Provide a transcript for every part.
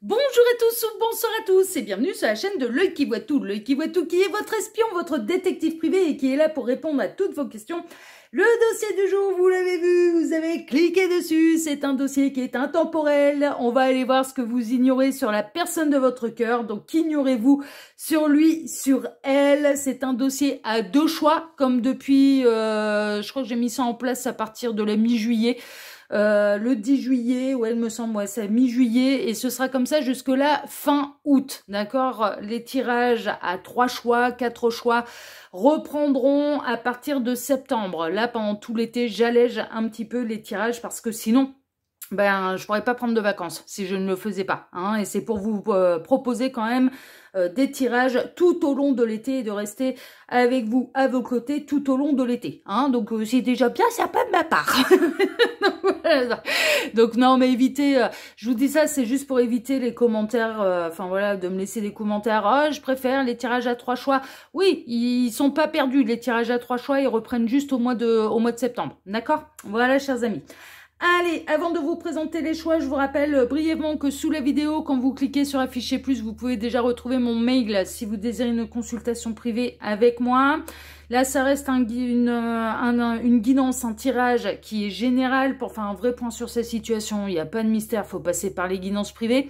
Bonjour à tous ou bonsoir à tous et bienvenue sur la chaîne de L'Oeil qui voit tout. L'Oeil qui voit tout qui est votre espion, votre détective privé et qui est là pour répondre à toutes vos questions. Le dossier du jour, vous l'avez vu, vous avez cliqué dessus, c'est un dossier qui est intemporel. On va aller voir ce que vous ignorez sur la personne de votre cœur. Donc qu'ignorez-vous sur lui, sur elle? C'est un dossier à deux choix, comme depuis, je crois que j'ai mis ça en place à partir de la mi-juillet. Le 10 juillet, ouais, il me semble, ouais, c'est mi-juillet, et ce sera comme ça jusque la fin août, d'accord? Les tirages à 3 choix, 4 choix reprendront à partir de septembre. Là, pendant tout l'été, j'allège un petit peu les tirages parce que sinon, ben, je pourrais pas prendre de vacances si je ne le faisais pas, hein, et c'est pour vous proposer quand même des tirages tout au long de l'été et de rester avec vous à vos côtés tout au long de l'été, hein, donc c'est déjà bien sympa de ma part. Donc non, mais évitez, je vous dis ça, c'est juste pour éviter les commentaires, enfin voilà, de me laisser des commentaires, oh, je préfère les tirages à 3 choix. Oui, ils sont pas perdus, les tirages à 3 choix, ils reprennent juste au mois de septembre, d'accord? Voilà, chers amis. Allez, avant de vous présenter les choix, je vous rappelle brièvement que sous la vidéo, quand vous cliquez sur afficher plus, vous pouvez déjà retrouver mon mail si vous désirez une consultation privée avec moi. Là, ça reste une guidance, un tirage qui est général pour faire un vrai point sur sa situation. Il n'y a pas de mystère, il faut passer par les guidances privées.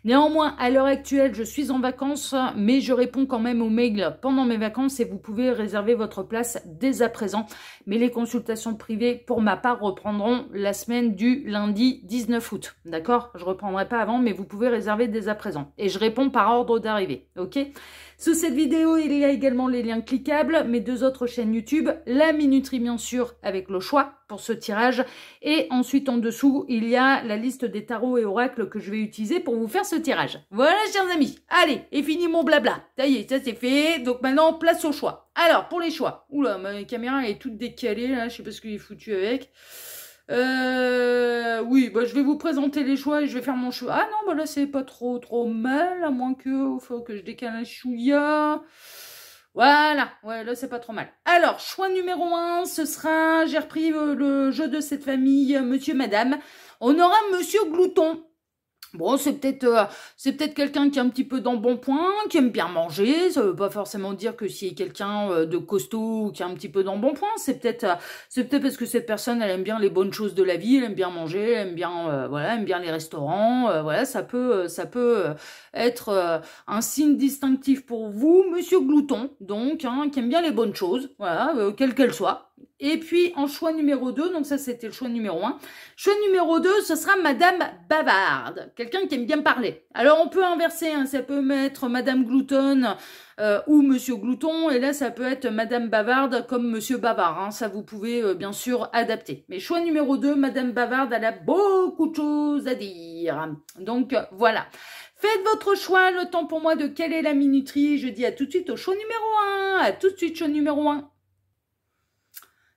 Néanmoins, à l'heure actuelle, je suis en vacances, mais je réponds quand même aux mails pendant mes vacances et vous pouvez réserver votre place dès à présent. Mais les consultations privées, pour ma part, reprendront la semaine du lundi 19 août. D'accord? Je ne reprendrai pas avant, mais vous pouvez réserver dès à présent. Et je réponds par ordre d'arrivée. Ok? Sous cette vidéo, il y a également les liens cliquables, mes deux autres chaînes YouTube, la minuterie bien sûr avec le choix pour ce tirage, et ensuite en dessous, il y a la liste des tarots et oracles que je vais utiliser pour vous faire ce tirage. Voilà, chers amis, allez, et fini mon blabla. Ça y est, ça c'est fait, donc maintenant, place au choix. Alors, pour les choix, oula, ma caméra est toute décalée, là, je sais pas ce qu'il est foutu avec. Oui, bah, je vais vous présenter les choix et je vais faire mon choix. Ah non, bah là, c'est pas trop mal, à moins que, faut que je décale un chouïa. Voilà, ouais, là, c'est pas trop mal. Alors, choix numéro 1, ce sera, j'ai repris le jeu de cette famille, monsieur, madame. On aura monsieur Glouton. Bon, c'est peut-être quelqu'un qui est un petit peu d'embonpoint, qui aime bien manger. Ça veut pas forcément dire que si quelqu'un de costaud qui est un petit peu d'embonpoint, c'est peut-être parce que cette personne elle aime bien les bonnes choses de la vie, elle aime bien manger, elle aime bien voilà, aime bien les restaurants. Voilà, ça peut être un signe distinctif pour vous, monsieur Glouton, donc hein, qui aime bien les bonnes choses, voilà, quelles qu'elles soient. Et puis en choix numéro 2, donc ça c'était le choix numéro 1. Choix numéro 2, ce sera Madame Bavarde, quelqu'un qui aime bien parler. Alors on peut inverser, hein, ça peut mettre Madame Glouton ou Monsieur Glouton, et là ça peut être Madame Bavarde comme Monsieur Bavard, hein, ça vous pouvez bien sûr adapter. Mais choix numéro 2, Madame Bavarde, elle a beaucoup de choses à dire. Donc voilà. Faites votre choix, le temps pour moi de quelle est la minuterie. Je dis à tout de suite au choix numéro 1. À tout de suite, choix numéro 1.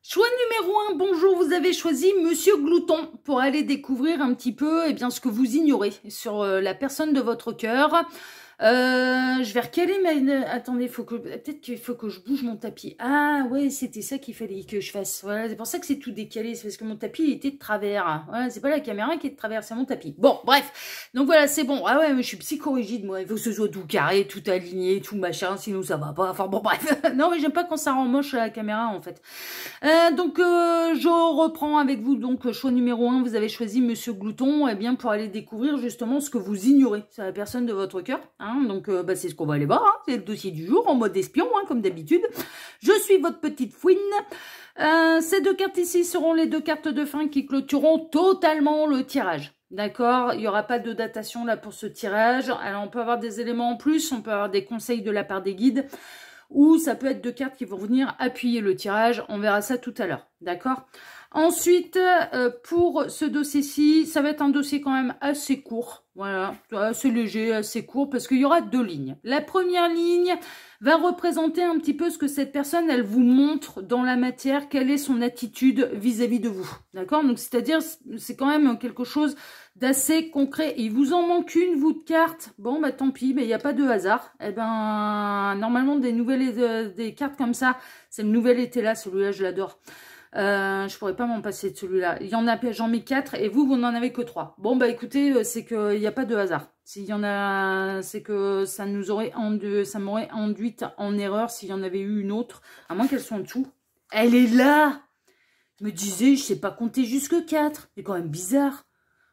Choix numéro 1, bonjour, vous avez choisi Monsieur Glouton pour aller découvrir un petit peu eh bien, ce que vous ignorez sur la personne de votre cœur. Je vais recaler ma... Attendez, peut-être qu'il faut que je bouge mon tapis. Ah ouais, c'était ça qu'il fallait que je fasse. Voilà, c'est pour ça que c'est tout décalé. C'est parce que mon tapis il était de travers. Voilà, c'est pas la caméra qui est de travers, c'est mon tapis. Bon, bref. Donc voilà, c'est bon. Ah ouais, mais je suis psychorigide, moi. Il faut que ce soit tout carré, tout aligné, tout machin, sinon ça va pas. Enfin bon, bref. Non, mais j'aime pas quand ça rend moche la caméra, en fait. Donc je reprends avec vous. Donc choix numéro 1, vous avez choisi Monsieur Glouton, eh bien pour aller découvrir justement ce que vous ignorez sur la personne de votre cœur. Hein. Donc bah, c'est ce qu'on va aller voir, hein. C'est le dossier du jour en mode espion, hein, comme d'habitude. Je suis votre petite fouine. Ces deux cartes ici seront les deux cartes de fin qui clôtureront totalement le tirage. D'accord, il n'y aura pas de datation là pour ce tirage. Alors on peut avoir des éléments en plus, on peut avoir des conseils de la part des guides, ou ça peut être deux cartes qui vont venir appuyer le tirage. On verra ça tout à l'heure, d'accord? Ensuite, pour ce dossier-ci, ça va être un dossier quand même assez court. Voilà, assez léger, assez court, parce qu'il y aura deux lignes. La première ligne va représenter un petit peu ce que cette personne, elle vous montre dans la matière, quelle est son attitude vis-à-vis de vous. D'accord? Donc, c'est-à-dire, c'est quand même quelque chose d'assez concret. Il vous en manque une, vous, de cartes. Bon, bah tant pis, mais il n'y a pas de hasard. Eh ben, normalement, des cartes comme ça, c'est le nouvel été là, celui-là, je l'adore. Je pourrais pas m'en passer de celui-là. Il y en a, j'en mets 4 et vous n'en avez que 3. Bon, bah écoutez, c'est qu'il n'y a pas de hasard. S'il y en a, c'est que ça m'aurait induite en erreur s'il y en avait eu une autre. À moins qu'elle soit en dessous. Elle est là! Je me disais, je sais pas compter jusque 4. C'est quand même bizarre.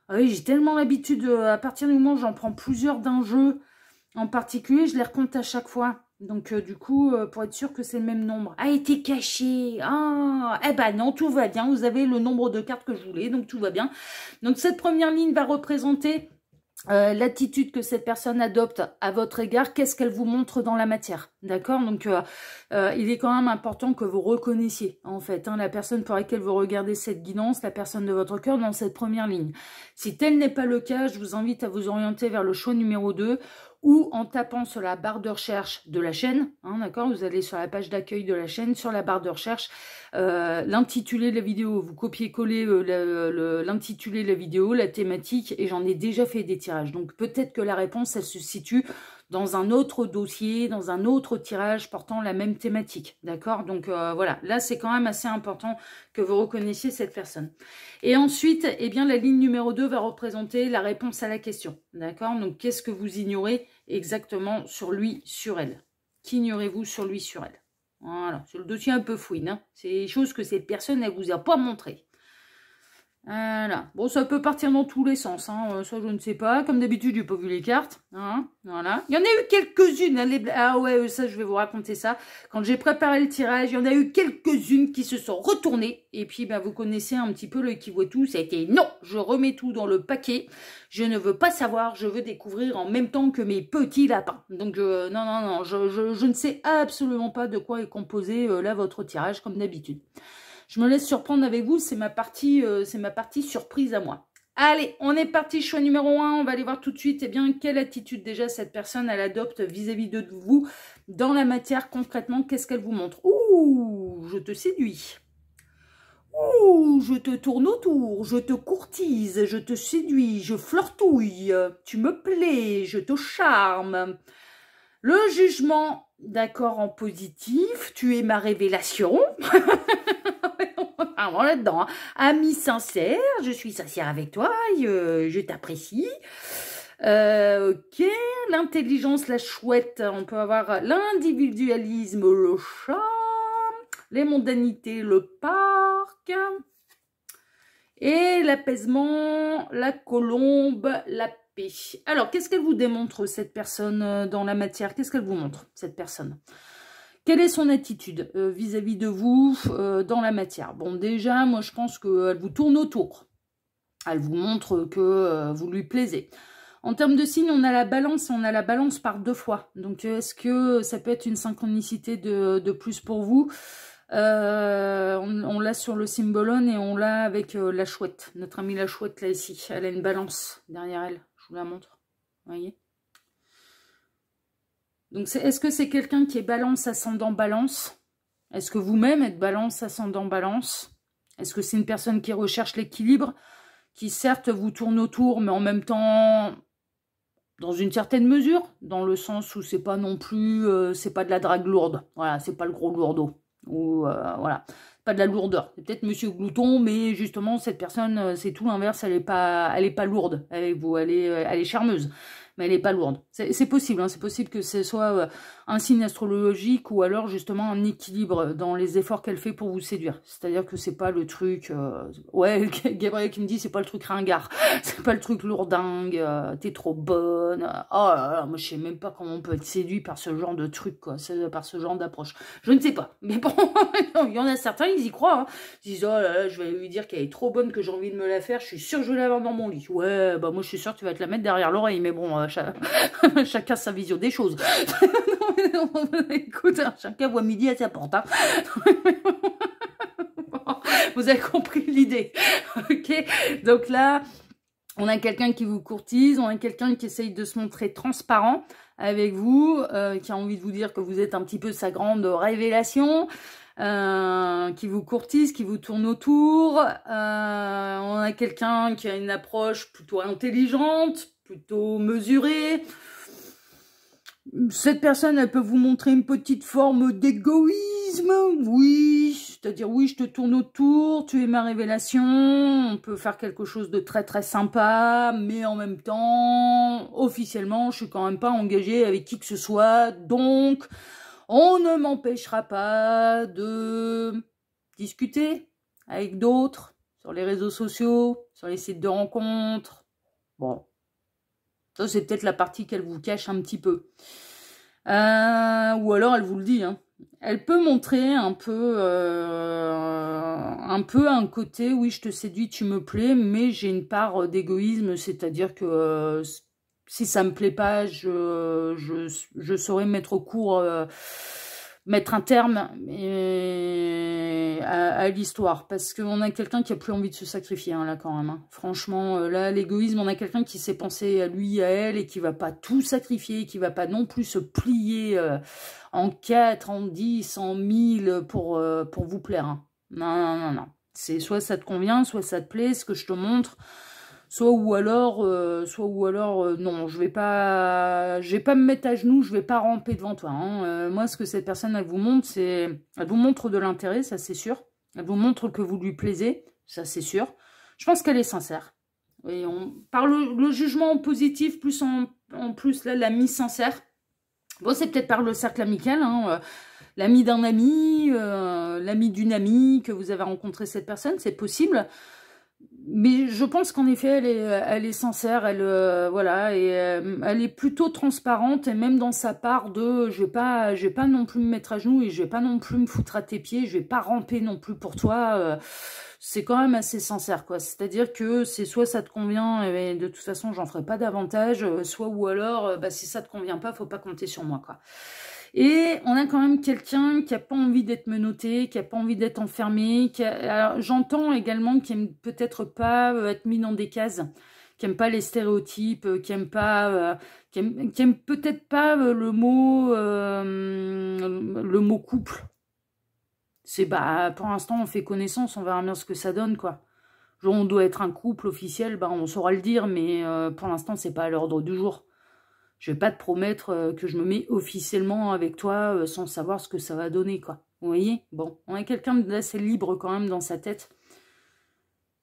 Ah oui, j'ai tellement l'habitude, à partir du moment où j'en prends plusieurs d'un jeu en particulier, je les recompte à chaque fois. Donc, du coup, pour être sûr que c'est le même nombre. Ah, était caché. Ah, eh ben non, tout va bien. Vous avez le nombre de cartes que je voulais, donc tout va bien. Donc, cette première ligne va représenter l'attitude que cette personne adopte à votre égard, qu'est-ce qu'elle vous montre dans la matière, d'accord? Donc, il est quand même important que vous reconnaissiez, en fait, hein, la personne pour laquelle vous regardez cette guidance, la personne de votre cœur dans cette première ligne. Si tel n'est pas le cas, je vous invite à vous orienter vers le choix numéro 2, ou en tapant sur la barre de recherche de la chaîne, hein, d'accord? Vous allez sur la page d'accueil de la chaîne, sur la barre de recherche, l'intitulé de la vidéo, vous copiez-collez l'intitulé de la vidéo, la thématique, et j'en ai déjà fait des tirages. Donc peut-être que la réponse, elle se situe dans un autre dossier, dans un autre tirage portant la même thématique, d'accord? Donc voilà, là c'est quand même assez important que vous reconnaissiez cette personne. Et ensuite, eh bien la ligne numéro 2 va représenter la réponse à la question, d'accord? Donc qu'est-ce que vous ignorez exactement sur lui, sur elle? Qu'ignorez-vous sur lui, sur elle? Voilà, c'est le dossier un peu fouine, hein. C'est des choses que cette personne, elle vous a pas montrées. Voilà. Bon, ça peut partir dans tous les sens, hein. Ça, je ne sais pas. Comme d'habitude, j'ai pas vu les cartes. Hein. Voilà. Il y en a eu quelques-unes. Hein, ah ouais, ça, je vais vous raconter ça. Quand j'ai préparé le tirage, il y en a eu quelques-unes qui se sont retournées. Et puis, ben, vous connaissez un petit peu le qui voit tout. Ça a été non, je remets tout dans le paquet. Je ne veux pas savoir, je veux découvrir en même temps que mes petits lapins. Donc, non, je ne sais absolument pas de quoi est composé là votre tirage, comme d'habitude. Je me laisse surprendre avec vous, c'est ma partie surprise à moi. Allez, on est parti, choix numéro 1, on va aller voir tout de suite, eh bien, quelle attitude déjà cette personne, elle adopte vis-à-vis de vous dans la matière, concrètement, qu'est-ce qu'elle vous montre? Ouh, je te séduis. Ouh, je te tourne autour, je te courtise, je te séduis, je flirtouille, tu me plais, je te charme. Le jugement, d'accord, en positif, tu es ma révélation. Alors là-dedans, hein. Ami sincère, je suis sincère avec toi, je t'apprécie. Ok, l'intelligence, la chouette, on peut avoir l'individualisme, le chat, les mondanités, le parc, et l'apaisement, la colombe, la paix. Alors, qu'est-ce qu'elle vous démontre, cette personne, dans la matière? Qu'est-ce qu'elle vous montre, cette personne? Quelle est son attitude vis-à-vis de vous dans la matière? Bon, déjà, moi, je pense qu'elle vous tourne autour. Elle vous montre que vous lui plaisez. En termes de signes, on a la balance par 2 fois. Donc, est-ce que ça peut être une synchronicité de plus pour vous? On l'a sur le symbolone et on l'a avec la chouette. Notre amie la chouette, là, ici. Elle a une balance derrière elle. Je vous la montre. Vous voyez? Donc, est-ce que c'est quelqu'un qui est balance, ascendant, balance? Est-ce que vous-même êtes balance, ascendant, balance? Est-ce que c'est une personne qui recherche l'équilibre, qui certes vous tourne autour, mais en même temps, dans une certaine mesure, dans le sens où c'est pas non plus, c'est pas de la drague lourde. Voilà, c'est pas le gros lourdeau. Ou, voilà, pas de la lourdeur. C'est peut-être Monsieur Glouton, mais justement, cette personne, c'est tout l'inverse, elle est pas lourde avec vous, elle est charmeuse. Mais elle n'est pas lourde. C'est possible, hein, c'est possible que ce soit un signe astrologique ou alors justement un équilibre dans les efforts qu'elle fait pour vous séduire. C'est-à-dire que c'est pas le truc... ouais, Gabriel qui me dit c'est pas le truc ringard, c'est pas le truc lourdingue, t'es trop bonne. Oh là là, moi je sais même pas comment on peut être séduit par ce genre de truc, quoi, par ce genre d'approche. Je ne sais pas, mais bon, il y en a certains, ils y croient. Hein. Ils disent, oh là là, je vais lui dire qu'elle est trop bonne, que j'ai envie de me la faire, je suis sûre que je vais l'avoir dans mon lit. Ouais, bah moi je suis sûre que tu vas te la mettre derrière l'oreille, mais bon... chacun sa vision des choses. Écoute, chacun voit midi à sa porte. Hein. Vous avez compris l'idée. Ok. Donc là, on a quelqu'un qui vous courtise, on a quelqu'un qui essaye de se montrer transparent avec vous, qui a envie de vous dire que vous êtes un petit peu sa grande révélation. Qui vous courtise, qui vous tourne autour. On a quelqu'un qui a une approche plutôt intelligente, plutôt mesurée. Cette personne, elle peut vous montrer une petite forme d'égoïsme, oui, c'est-à-dire oui, je te tourne autour, tu es ma révélation, on peut faire quelque chose de très très sympa, mais en même temps, officiellement, je suis quand même pas engagée avec qui que ce soit, donc on ne m'empêchera pas de discuter avec d'autres sur les réseaux sociaux, sur les sites de rencontres. Bon, ça c'est peut-être la partie qu'elle vous cache un petit peu. Ou alors elle vous le dit, hein. Elle peut montrer un peu un côté, oui, je te séduis, tu me plais, mais j'ai une part d'égoïsme, c'est-à-dire que si ça me plaît pas, je saurais mettre au cours, mettre un terme à l'histoire, parce qu'on a quelqu'un qui a plus envie de se sacrifier, hein, là, quand même. Hein. Franchement, là, l'égoïsme, on a quelqu'un qui s'est pensé à lui, à elle, et qui va pas tout sacrifier, qui va pas non plus se plier en 4, en 10, en 1000 pour vous plaire. Hein. Non, non, non, non. C'est soit ça te convient, soit ça te plaît, ce que je te montre, soit ou alors non, je vais pas me mettre à genoux, je vais pas ramper devant toi. Hein. Moi, ce que cette personne, elle vous montre, c'est... Elle vous montre de l'intérêt, ça c'est sûr. Elle vous montre que vous lui plaisez, ça c'est sûr. Je pense qu'elle est sincère. Et par le jugement positif, plus en plus, là, la mise sincère. Bon, c'est peut-être par le cercle amical, hein, l'ami d'un ami, l'ami d'une amie, que vous avez rencontré cette personne, c'est possible. Mais je pense qu'en effet, elle est sincère, voilà, et elle est plutôt transparente, et même dans sa part de, je vais pas non plus me mettre à genoux, et je vais pas non plus me foutre à tes pieds, je vais pas ramper non plus pour toi, c'est quand même assez sincère, quoi. C'est-à-dire que c'est soit ça te convient, et de toute façon, j'en ferai pas davantage, soit ou alors, si ça te convient pas, faut pas compter sur moi, quoi. Et on a quand même quelqu'un qui n'a pas envie d'être menotté, qui n'a pas envie d'être enfermé. J'entends également qui n'aime peut-être pas être mis dans des cases, qui n'aime pas les stéréotypes, qui n'aime pas, qui aime peut-être pas le mot couple. C'est pour l'instant on fait connaissance, on verra bien ce que ça donne, quoi. Genre on doit être un couple officiel, on saura le dire, mais pour l'instant c'est pas à l'ordre du jour. Je vais pas te promettre que je me mets officiellement avec toi sans savoir ce que ça va donner, quoi. Vous voyez? Bon, on a quelqu'un d'assez libre quand même dans sa tête.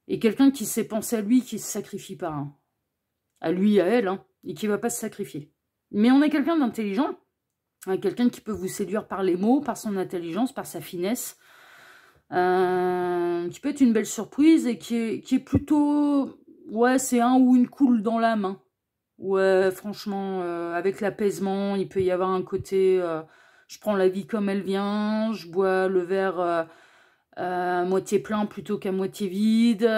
Et quelqu'un qui sait penser à lui, qui se sacrifie pas. Hein. À lui, à elle, hein, et qui va pas se sacrifier. Mais on a quelqu'un d'intelligent. Quelqu'un qui peut vous séduire par les mots, par son intelligence, par sa finesse. Qui peut être une belle surprise et qui est plutôt... Ouais, c'est un ou une cool dans l'âme, hein. Ouais, franchement, avec l'apaisement, il peut y avoir un côté, je prends la vie comme elle vient, je bois le verre à moitié plein plutôt qu'à moitié vide.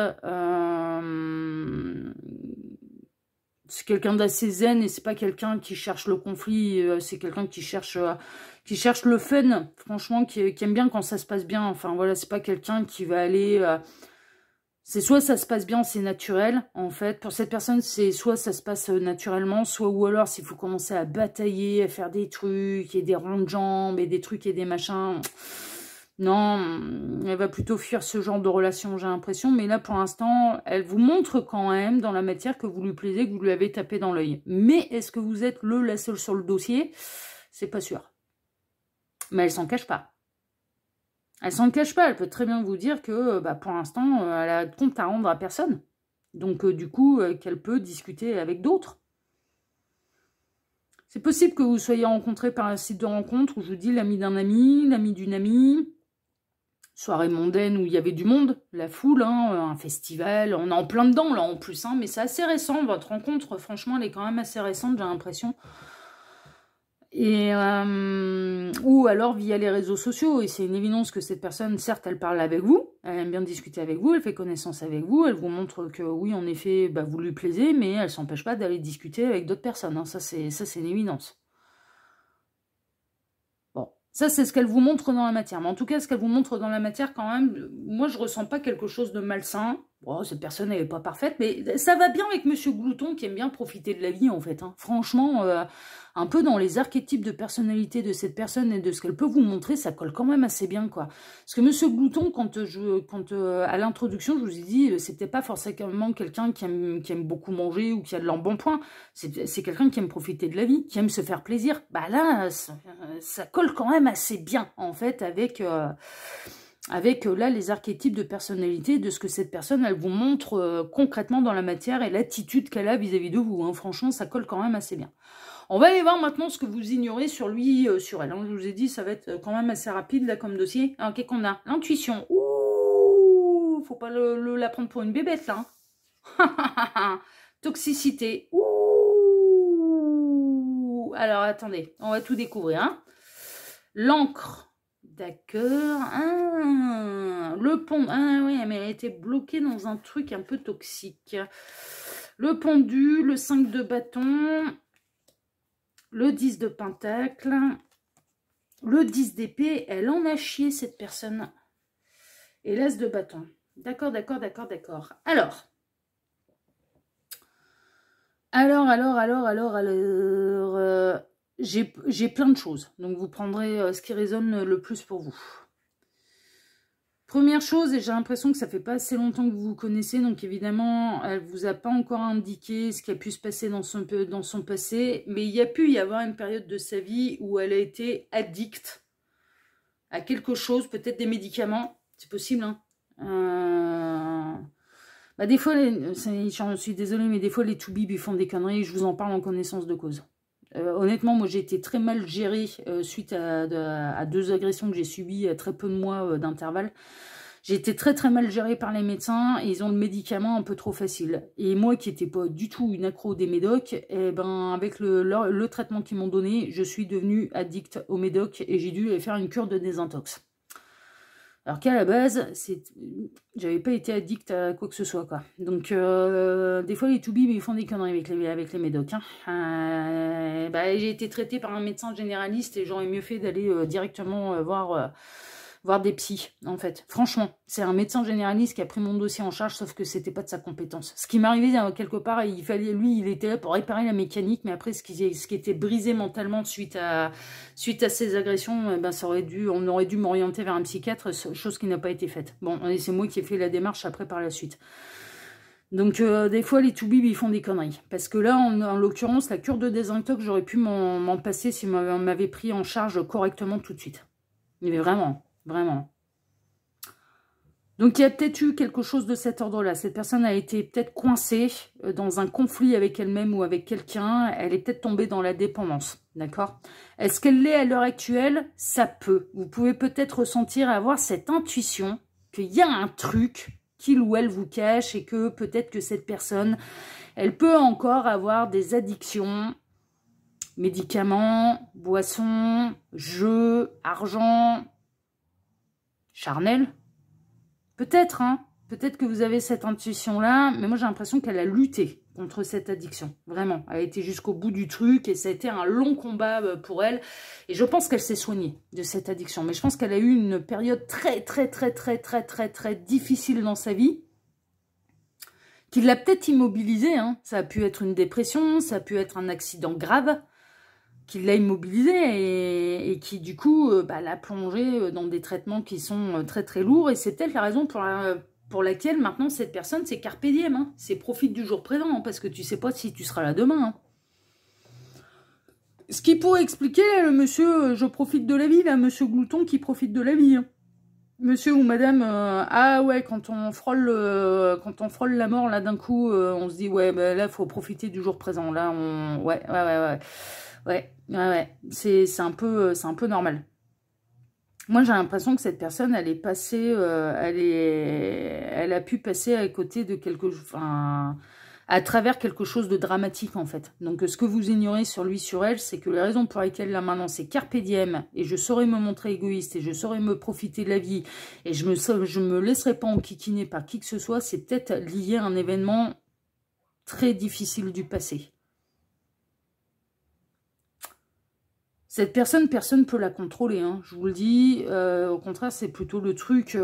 C'est quelqu'un d'assez zen et c'est pas quelqu'un qui cherche le conflit, c'est quelqu'un qui cherche le fun, franchement, qui aime bien quand ça se passe bien. Enfin voilà, c'est pas quelqu'un qui va aller... C'est soit ça se passe bien, c'est naturel, en fait. Pour cette personne, c'est soit ça se passe naturellement, soit ou alors s'il faut commencer à batailler, à faire des trucs, et des ronds de jambes, et des trucs et des machins. Non, elle va plutôt fuir ce genre de relation, j'ai l'impression. Mais là, pour l'instant, elle vous montre quand même dans la matière que vous lui plaisez, que vous lui avez tapé dans l'œil. Mais est-ce que vous êtes la seule sur le dossier? C'est pas sûr. Mais elle s'en cache pas. Elle s'en cache pas, elle peut très bien vous dire que pour l'instant, elle a de compte à rendre à personne. Donc du coup, qu'elle peut discuter avec d'autres. C'est possible que vous soyez rencontrés par un site de rencontre où je vous dis l'ami d'un ami, l'ami d'une amie, soirée mondaine où il y avait du monde, la foule, hein, un festival, on est en plein dedans là en plus, hein, mais c'est assez récent, votre rencontre, franchement, elle est quand même assez récente, j'ai l'impression. Et ou alors via les réseaux sociaux, et c'est une évidence que cette personne, certes, elle parle avec vous, elle aime bien discuter avec vous, elle fait connaissance avec vous, elle vous montre que oui, en effet, vous lui plaisez, mais elle s'empêche pas d'aller discuter avec d'autres personnes, hein. Ça c'est une évidence. Bon, ça c'est ce qu'elle vous montre dans la matière, mais en tout cas, ce qu'elle vous montre dans la matière, quand même, moi je ressens pas quelque chose de malsain, Bon, cette personne, elle n'est pas parfaite, mais ça va bien avec Monsieur Glouton qui aime bien profiter de la vie, en fait. Hein. Franchement, un peu dans les archétypes de personnalité de cette personne et de ce qu'elle peut vous montrer, ça colle quand même assez bien, quoi. Parce que Monsieur Glouton, à l'introduction, je vous ai dit, c'était pas forcément quelqu'un qui aime beaucoup manger ou qui a de l'embonpoint. C'est quelqu'un qui aime profiter de la vie, qui aime se faire plaisir. Bah là, ça colle quand même assez bien, en fait, avec là les archétypes de personnalité, de ce que cette personne, elle vous montre concrètement dans la matière et l'attitude qu'elle a vis-à-vis de vous. Hein. Franchement, ça colle quand même assez bien. On va aller voir maintenant ce que vous ignorez sur lui, sur elle. Hein. Je vous ai dit, ça va être quand même assez rapide là comme dossier. Alors, qu'est-ce qu'on a? L'intuition. Ouh, faut pas la prendre pour une bébête là. Hein. Toxicité. Ouh. Alors, attendez, on va tout découvrir. Hein. L'encre. D'accord. Ah, le pont. Ah oui, mais elle a été bloquée dans un truc un peu toxique. Le pendu, le 5 de bâton, le 10 de pentacle, le 10 d'épée. Elle en a chié, cette personne. Et l'as de bâton. D'accord, d'accord, d'accord, d'accord. Alors, j'ai plein de choses, donc vous prendrez ce qui résonne le plus pour vous. Première chose, et j'ai l'impression que ça fait pas assez longtemps que vous vous connaissez, donc évidemment, elle vous a pas encore indiqué ce qui a pu se passer dans son passé, mais il y a pu y avoir une période de sa vie où elle a été addicte à quelque chose, peut-être des médicaments, c'est possible, hein. Bah des fois, je suis désolée, mais des fois les toubibs ils font des conneries, je vous en parle en connaissance de cause. Honnêtement, moi j'ai été très mal gérée suite à 2 agressions que j'ai subies à très peu de mois d'intervalle. J'ai été très très mal gérée par les médecins et ils ont le médicament un peu trop facile. Et moi qui n'étais pas du tout une accro des médocs, et ben avec le traitement qu'ils m'ont donné, je suis devenue addict aux médocs et j'ai dû faire une cure de désintox. Alors qu'à la base, j'avais pas été addict à quoi que ce soit, quoi. Donc, des fois, les toubibs, ils font des conneries avec les médocs. Hein. Bah, j'ai été traitée par un médecin généraliste et j'aurais mieux fait d'aller directement voir des psys, en fait. Franchement, c'est un médecin généraliste qui a pris mon dossier en charge, sauf que c'était pas de sa compétence. Ce qui m'arrivait quelque part, lui, il était là pour réparer la mécanique, mais après, ce qui était brisé mentalement suite à ces agressions, ben, on aurait dû m'orienter vers un psychiatre, chose qui n'a pas été faite. Bon, c'est moi qui ai fait la démarche après par la suite. Donc, des fois, les toubibs, ils font des conneries. Parce que là, en l'occurrence, la cure de désintox, j'aurais pu m'en passer si on m'avait pris en charge correctement tout de suite. Mais vraiment. Vraiment. Donc, il y a peut-être eu quelque chose de cet ordre-là. Cette personne a été peut-être coincée dans un conflit avec elle-même ou avec quelqu'un. Elle est peut-être tombée dans la dépendance. D'accord? Est-ce qu'elle l'est à l'heure actuelle? Ça peut. Vous pouvez peut-être ressentir, avoir cette intuition qu'il y a un truc qu'il ou elle vous cache et que peut-être que cette personne, elle peut encore avoir des addictions, médicaments, boissons, jeux, argent, charnel. Peut-être, hein. Peut-être que vous avez cette intuition-là, mais moi j'ai l'impression qu'elle a lutté contre cette addiction. Vraiment. Elle a été jusqu'au bout du truc et ça a été un long combat pour elle. Et je pense qu'elle s'est soignée de cette addiction. Mais je pense qu'elle a eu une période très difficile dans sa vie qui l'a peut-être immobilisée. Hein. Ça a pu être une dépression, ça a pu être un accident grave qui l'a immobilisée et qui, du coup, l'a plongée dans des traitements qui sont très lourds. Et c'est peut-être la raison pour laquelle, maintenant, cette personne, c'est carpe diem. Hein. C'est profite du jour présent, hein, parce que tu sais pas si tu seras là demain. Hein. Ce qui pourrait expliquer, le monsieur, je profite de la vie, là, monsieur Glouton qui profite de la vie. Hein. Monsieur ou madame, ah ouais, quand on frôle la mort, là, d'un coup, on se dit, ouais, bah, là, faut profiter du jour présent. Là, ouais, c'est un peu normal. Moi, j'ai l'impression que cette personne, elle est passée, elle a pu passer à côté de à travers quelque chose de dramatique, en fait. Donc, ce que vous ignorez sur lui, sur elle, c'est que les raisons pour lesquelles, là, maintenant, c'est carpe diem, et je saurais me montrer égoïste, et je saurais me profiter de la vie, et je me laisserai pas enquiquiner par qui que ce soit, c'est peut-être lié à un événement très difficile du passé. Cette personne, personne ne peut la contrôler, hein, je vous le dis. Au contraire, c'est plutôt le truc,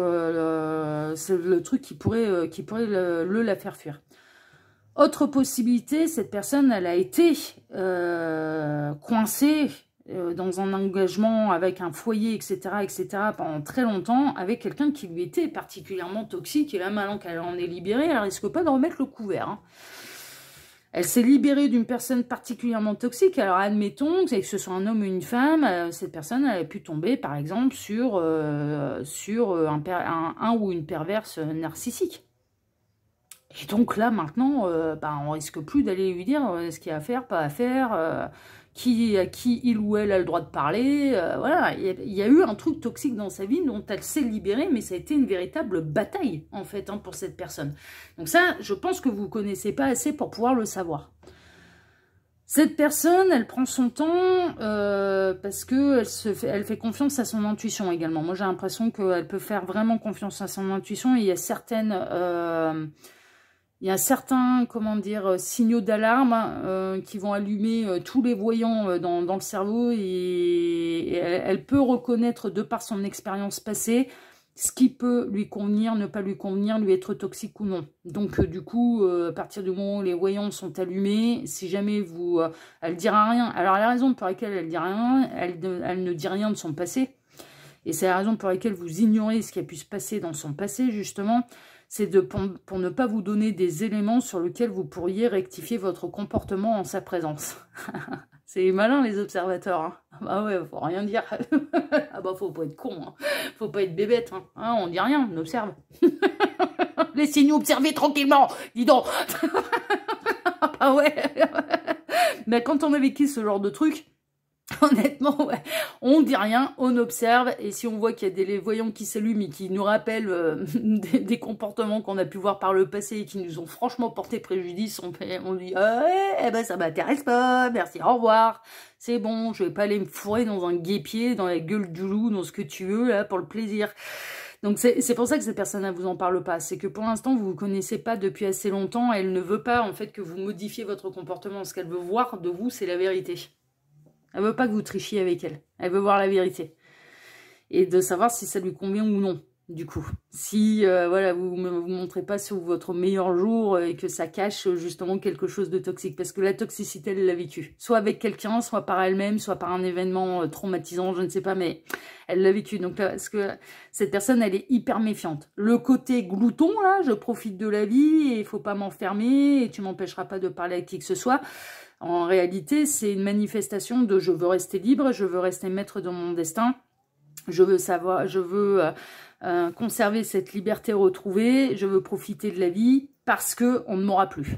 qui pourrait la faire fuir. Autre possibilité, cette personne, elle a été coincée dans un engagement avec un foyer, etc., pendant très longtemps, avec quelqu'un qui lui était particulièrement toxique. Et là, maintenant qu'elle en est libérée, elle risque pas de remettre le couvert, hein. Elle s'est libérée d'une personne particulièrement toxique. Alors, admettons que ce soit un homme ou une femme, cette personne elle a pu tomber, par exemple, sur un ou une perverse narcissique. Et donc là, maintenant, on risque plus d'aller lui dire ce qu'il y a à faire, pas à faire, à qui il ou elle a le droit de parler. Voilà, il y a eu un truc toxique dans sa vie dont elle s'est libérée, mais ça a été une véritable bataille, en fait, hein, pour cette personne. Donc ça, je pense que vous ne connaissez pas assez pour pouvoir le savoir. Cette personne, elle prend son temps parce qu'elle elle fait confiance à son intuition également. Moi, j'ai l'impression qu'elle peut faire vraiment confiance à son intuition. Et il y a certains, comment dire, signaux d'alarme qui vont allumer tous les voyants dans le cerveau et elle peut reconnaître de par son expérience passée ce qui peut lui convenir, ne pas lui convenir, lui être toxique ou non. Donc du coup, à partir du moment où les voyants sont allumés, si jamais elle dira rien. Alors la raison pour laquelle elle dit rien, elle ne dit rien de son passé. Et c'est la raison pour laquelle vous ignorez ce qui a pu se passer dans son passé, justement. C'est pour ne pas vous donner des éléments sur lesquels vous pourriez rectifier votre comportement en sa présence. C'est malin, les observateurs. Hein. Bah ouais, faut rien dire. Ah bah, faut pas être con. Hein. Faut pas être bébête. Hein. Hein, on dit rien, on observe. Laissez-nous observer tranquillement. Dis donc. Ah ouais. Mais quand on a vécu ce genre de truc, honnêtement, ouais, on dit rien, on observe, et si on voit qu'il y a des voyants qui s'allument et qui nous rappellent des comportements qu'on a pu voir par le passé et qui nous ont franchement porté préjudice, on dit eh ben ça m'intéresse pas, merci, au revoir, c'est bon, je vais pas aller me fourrer dans un guêpier, dans la gueule du loup, dans ce que tu veux, là, pour le plaisir. Donc c'est pour ça que cette personne ne vous en parle pas. C'est que pour l'instant, vous ne vous connaissez pas depuis assez longtemps. Elle ne veut pas en fait que vous modifiez votre comportement. Ce qu'elle veut voir de vous, c'est la vérité. Elle veut pas que vous trichiez avec elle. Elle veut voir la vérité. Et de savoir si ça lui convient ou non, du coup. Si voilà, vous ne vous montrez pas sur votre meilleur jour et que ça cache justement quelque chose de toxique. Parce que la toxicité, elle l'a vécu. Soit avec quelqu'un, soit par elle-même, soit par un événement traumatisant, je ne sais pas, mais elle l'a vécu. Donc là, parce que cette personne, elle est hyper méfiante. Le côté glouton, là, je profite de la vie et il faut pas m'enfermer et tu m'empêcheras pas de parler à qui que ce soit. En réalité, c'est une manifestation de je veux rester libre, je veux rester maître de mon destin, je veux conserver cette liberté retrouvée, je veux profiter de la vie parce qu'on ne m'aura plus.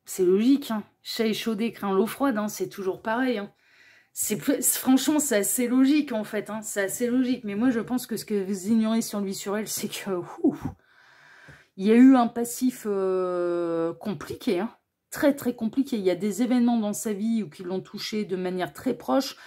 C'est logique, hein. Chat échaudé craint l'eau froide, hein. C'est toujours pareil. Hein. Franchement, c'est assez logique en fait, hein. C'est assez logique. Mais moi, je pense que ce que vous ignorez sur lui, sur elle, c'est que... il y a eu un passif compliqué, hein, très très compliqué. Il y a des événements dans sa vie qui l'ont touché de manière très proche,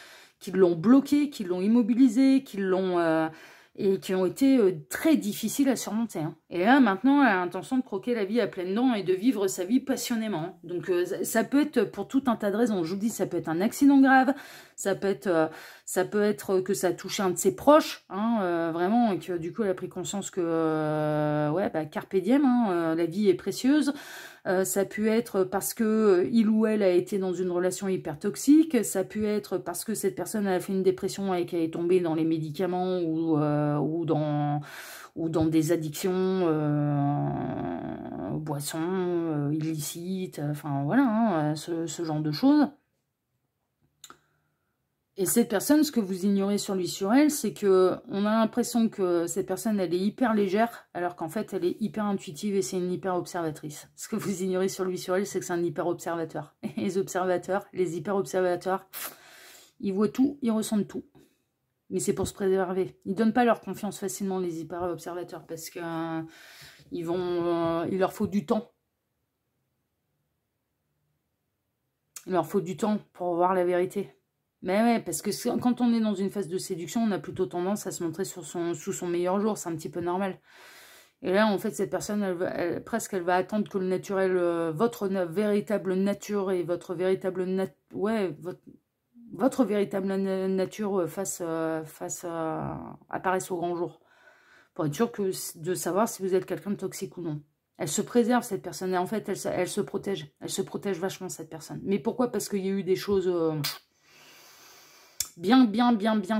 qui l'ont bloqué, qui l'ont immobilisé, qui ont été très difficiles à surmonter. Hein. Et là, maintenant, elle a l'intention de croquer la vie à pleines dents et de vivre sa vie passionnément. Hein. Donc, ça peut être pour tout un tas de raisons. Je vous dis, ça peut être un accident grave, ça peut être que ça a touché un de ses proches, hein, vraiment, et que du coup, elle a pris conscience que, ouais, bah, carpe diem, hein, la vie est précieuse. Ça peut être parce que il ou elle a été dans une relation hyper toxique, ça peut être parce que cette personne a fait une dépression et qu'elle est tombée dans les médicaments ou dans des addictions, boissons, illicites, enfin voilà, hein, ce genre de choses. Et cette personne, ce que vous ignorez sur lui, sur elle, c'est que on a l'impression que cette personne, elle est hyper légère, alors qu'en fait, elle est hyper intuitive et c'est une hyper observatrice. Ce que vous ignorez sur lui, sur elle, c'est que c'est un hyper observateur. Et les observateurs, les hyper observateurs, ils voient tout, ils ressentent tout. Mais c'est pour se préserver. Ils donnent pas leur confiance facilement, les hyper observateurs, parce que il leur faut du temps. Il leur faut du temps pour voir la vérité. Mais ouais, parce que quand on est dans une phase de séduction, on a plutôt tendance à se montrer sous son meilleur jour. C'est un petit peu normal. Et là, en fait, cette personne, presque, elle va attendre que le naturel, votre véritable nature et votre véritable, votre véritable nature apparaisse au grand jour. Pour être sûr de savoir si vous êtes quelqu'un de toxique ou non. Elle se préserve, cette personne. Et en fait, elle se protège. Elle se protège vachement, cette personne. Mais pourquoi? Parce qu'il y a eu des choses bien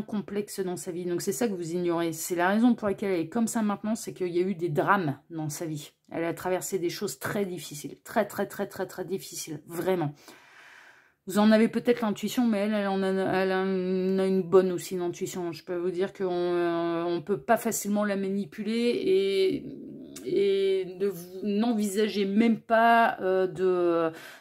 complexes dans sa vie. Donc, c'est ça que vous ignorez. C'est la raison pour laquelle elle est comme ça maintenant, c'est qu'il y a eu des drames dans sa vie. Elle a traversé des choses très difficiles. Très difficiles. Vraiment. Vous en avez peut-être l'intuition, mais elle en a une bonne aussi, l'intuition. Je peux vous dire qu'on ne peut pas facilement la manipuler et vous n'envisagez même pas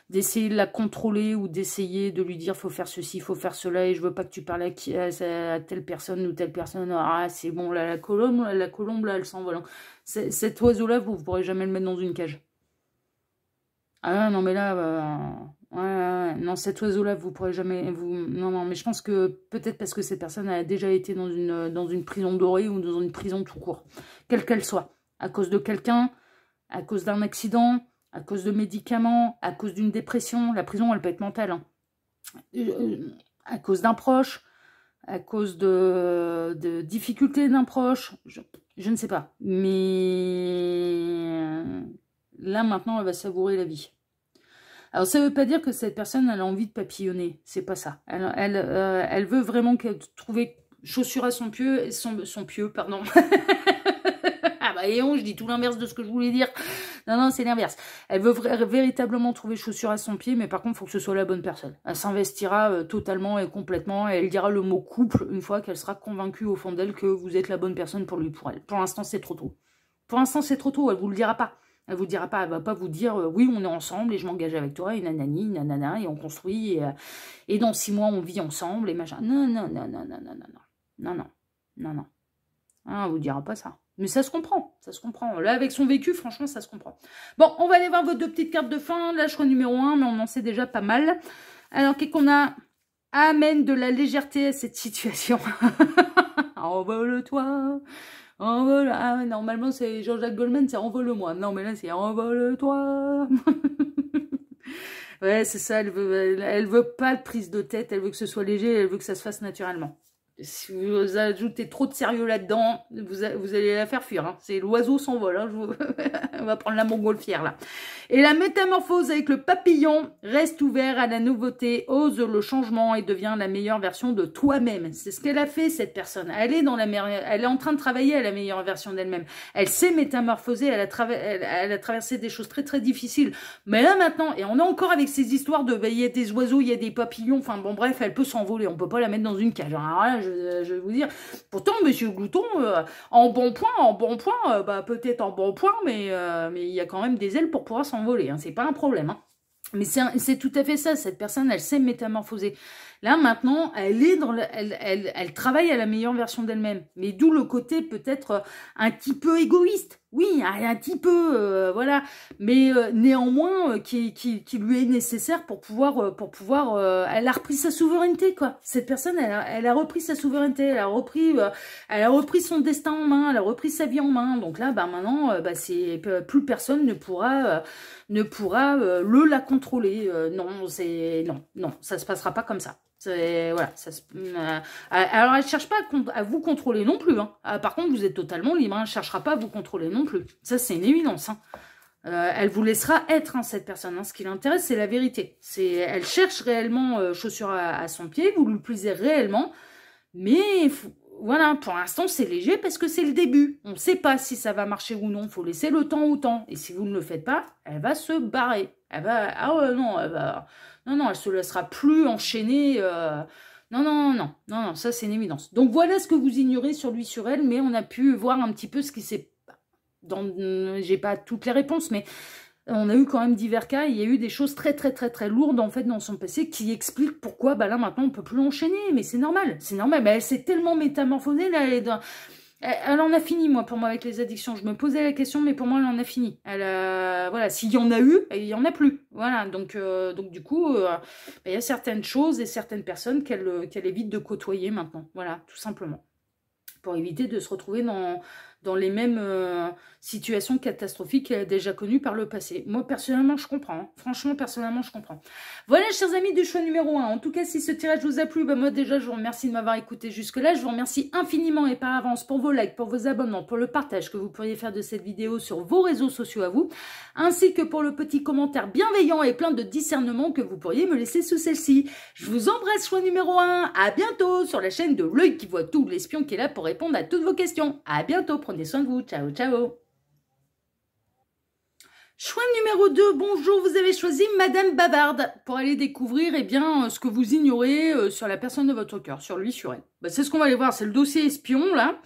d'essayer de la contrôler ou d'essayer de lui dire faut faire ceci, faut faire cela et je veux pas que tu parles à telle personne ou telle personne. Ah, c'est bon, là, la colombe là, elle s'envole. Cet oiseau-là, vous ne pourrez jamais le mettre dans une cage. Ah non, mais là... non, cet oiseau-là, vous pourrez jamais... Non, mais je pense que peut-être parce que cette personne a déjà été dans une prison dorée ou dans une prison tout court. Quelle qu'elle soit. À cause de quelqu'un, à cause d'un accident, à cause de médicaments, à cause d'une dépression. La prison, elle peut être mentale. Hein. À cause d'un proche, à cause de difficultés d'un proche. Je ne sais pas. Mais là, maintenant, elle va savourer la vie. Alors, ça ne veut pas dire que cette personne, elle a envie de papillonner. C'est pas ça. Elle veut vraiment trouver chaussure à son pied, son pieu, pardon. Ah bah, et je dis tout l'inverse de ce que je voulais dire. Non, c'est l'inverse. Elle veut véritablement trouver chaussure à son pied, mais par contre, il faut que ce soit la bonne personne. Elle s'investira totalement et complètement, et elle dira le mot couple une fois qu'elle sera convaincue au fond d'elle que vous êtes la bonne personne pour lui, pour elle. Pour l'instant, c'est trop tôt. Pour l'instant, c'est trop tôt, elle vous le dira pas. Elle vous dira pas, elle va pas vous dire oui, on est ensemble et je m'engage avec toi et nanani, nanana, et on construit et dans 6 mois on vit ensemble et machin. Non. Ah, on vous dira pas ça. Mais ça se comprend, ça se comprend. Là, avec son vécu, franchement, ça se comprend. Bon, on va aller voir vos 2 petites cartes de fin. Là, choix numéro 1, mais on en sait déjà pas mal. Alors, qu'est-ce qu'on a? Amène de la légèreté à cette situation. Envole-toi. Envole, ah, normalement c'est Jean-Jacques Goldman, c'est envole-moi. Non mais là c'est envole-toi. Ouais, c'est ça, elle veut pas de prise de tête, elle veut que ce soit léger, elle veut que ça se fasse naturellement. Si vous ajoutez trop de sérieux là-dedans, vous allez la faire fuir. Hein. C'est l'oiseau s'envole. Hein. On va prendre la montgolfière là. Et la métamorphose avec le papillon reste ouvert à la nouveauté, ose le changement et devient la meilleure version de toi-même. C'est ce qu'elle a fait cette personne. Elle est en train de travailler à la meilleure version d'elle-même. Elle s'est métamorphosée, elle a traversé des choses très difficiles. Mais là maintenant, et on est encore avec ces histoires de, il y a des oiseaux, il y a des papillons. Enfin bon bref, elle peut s'envoler. On peut pas la mettre dans une cage. Alors là, je vais vous dire. Pourtant, Monsieur Glouton, en bon point, bah peut-être en bon point, mais il y a quand même des ailes pour pouvoir s'envoler. Hein, c'est pas un problème. Hein. Mais c'est tout à fait ça. Cette personne, elle s'est métamorphosée. Là, maintenant, elle travaille à la meilleure version d'elle-même. Mais d'où le côté peut-être un petit peu égoïste. Oui, un petit peu, voilà. Mais néanmoins, qui lui est nécessaire pour pouvoir elle a repris sa souveraineté, quoi. Cette personne, elle a repris sa souveraineté, elle a repris son destin en main, elle a repris sa vie en main. Donc là, bah maintenant, plus personne ne pourra la contrôler. Non, ça se passera pas comme ça. Voilà, alors elle ne cherche pas à vous contrôler non plus. Hein. Par contre, vous êtes totalement libre. Hein. Elle ne cherchera pas à vous contrôler non plus. Ça, c'est une évidence. Hein. Elle vous laissera être, hein, cette personne. Hein. Ce qui l'intéresse, c'est la vérité. Elle cherche réellement chaussure à son pied. Vous lui plaisez réellement. Mais voilà, pour l'instant, c'est léger parce que c'est le début. On ne sait pas si ça va marcher ou non. Il faut laisser le temps au temps. Et si vous ne le faites pas, elle va se barrer. Non, elle se laissera plus enchaîner. Non, ça c'est une évidence. Donc voilà ce que vous ignorez sur lui, sur elle, mais on a pu voir un petit peu ce qui s'est... J'ai pas toutes les réponses, mais on a eu quand même divers cas. Il y a eu des choses très lourdes en fait dans son passé qui expliquent pourquoi là maintenant on peut plus l'enchaîner. Mais c'est normal, c'est normal. Mais elle s'est tellement métamorphosée là, elle en a fini, pour moi, avec les addictions. Je me posais la question, mais pour moi, elle en a fini. Voilà, s'il y en a eu, il y en a plus. Voilà, donc du coup, il y a certaines choses et certaines personnes qu'elle évite de côtoyer maintenant. Voilà, tout simplement. Pour éviter de se retrouver dans les mêmes situations catastrophiques qu'elle a déjà connues par le passé. Moi, personnellement, je comprends. Hein. Franchement, personnellement, je comprends. Voilà, chers amis du choix numéro 1. En tout cas, si ce tirage vous a plu, bah, moi, déjà, je vous remercie de m'avoir écouté jusque-là. Je vous remercie infiniment et par avance pour vos likes, pour vos abonnements, pour le partage que vous pourriez faire de cette vidéo sur vos réseaux sociaux à vous, ainsi que pour le petit commentaire bienveillant et plein de discernement que vous pourriez me laisser sous celle-ci. Je vous embrasse, choix numéro 1. À bientôt sur la chaîne de l'œil qui voit tout, l'espion qui est là pour répondre à toutes vos questions. À bientôt, prenez soin de vous. Ciao, ciao. Choix numéro 2, bonjour, vous avez choisi Madame Bavarde pour aller découvrir ce que vous ignorez sur la personne de votre cœur, sur lui, sur elle. Bah, c'est ce qu'on va aller voir, c'est le dossier espion là.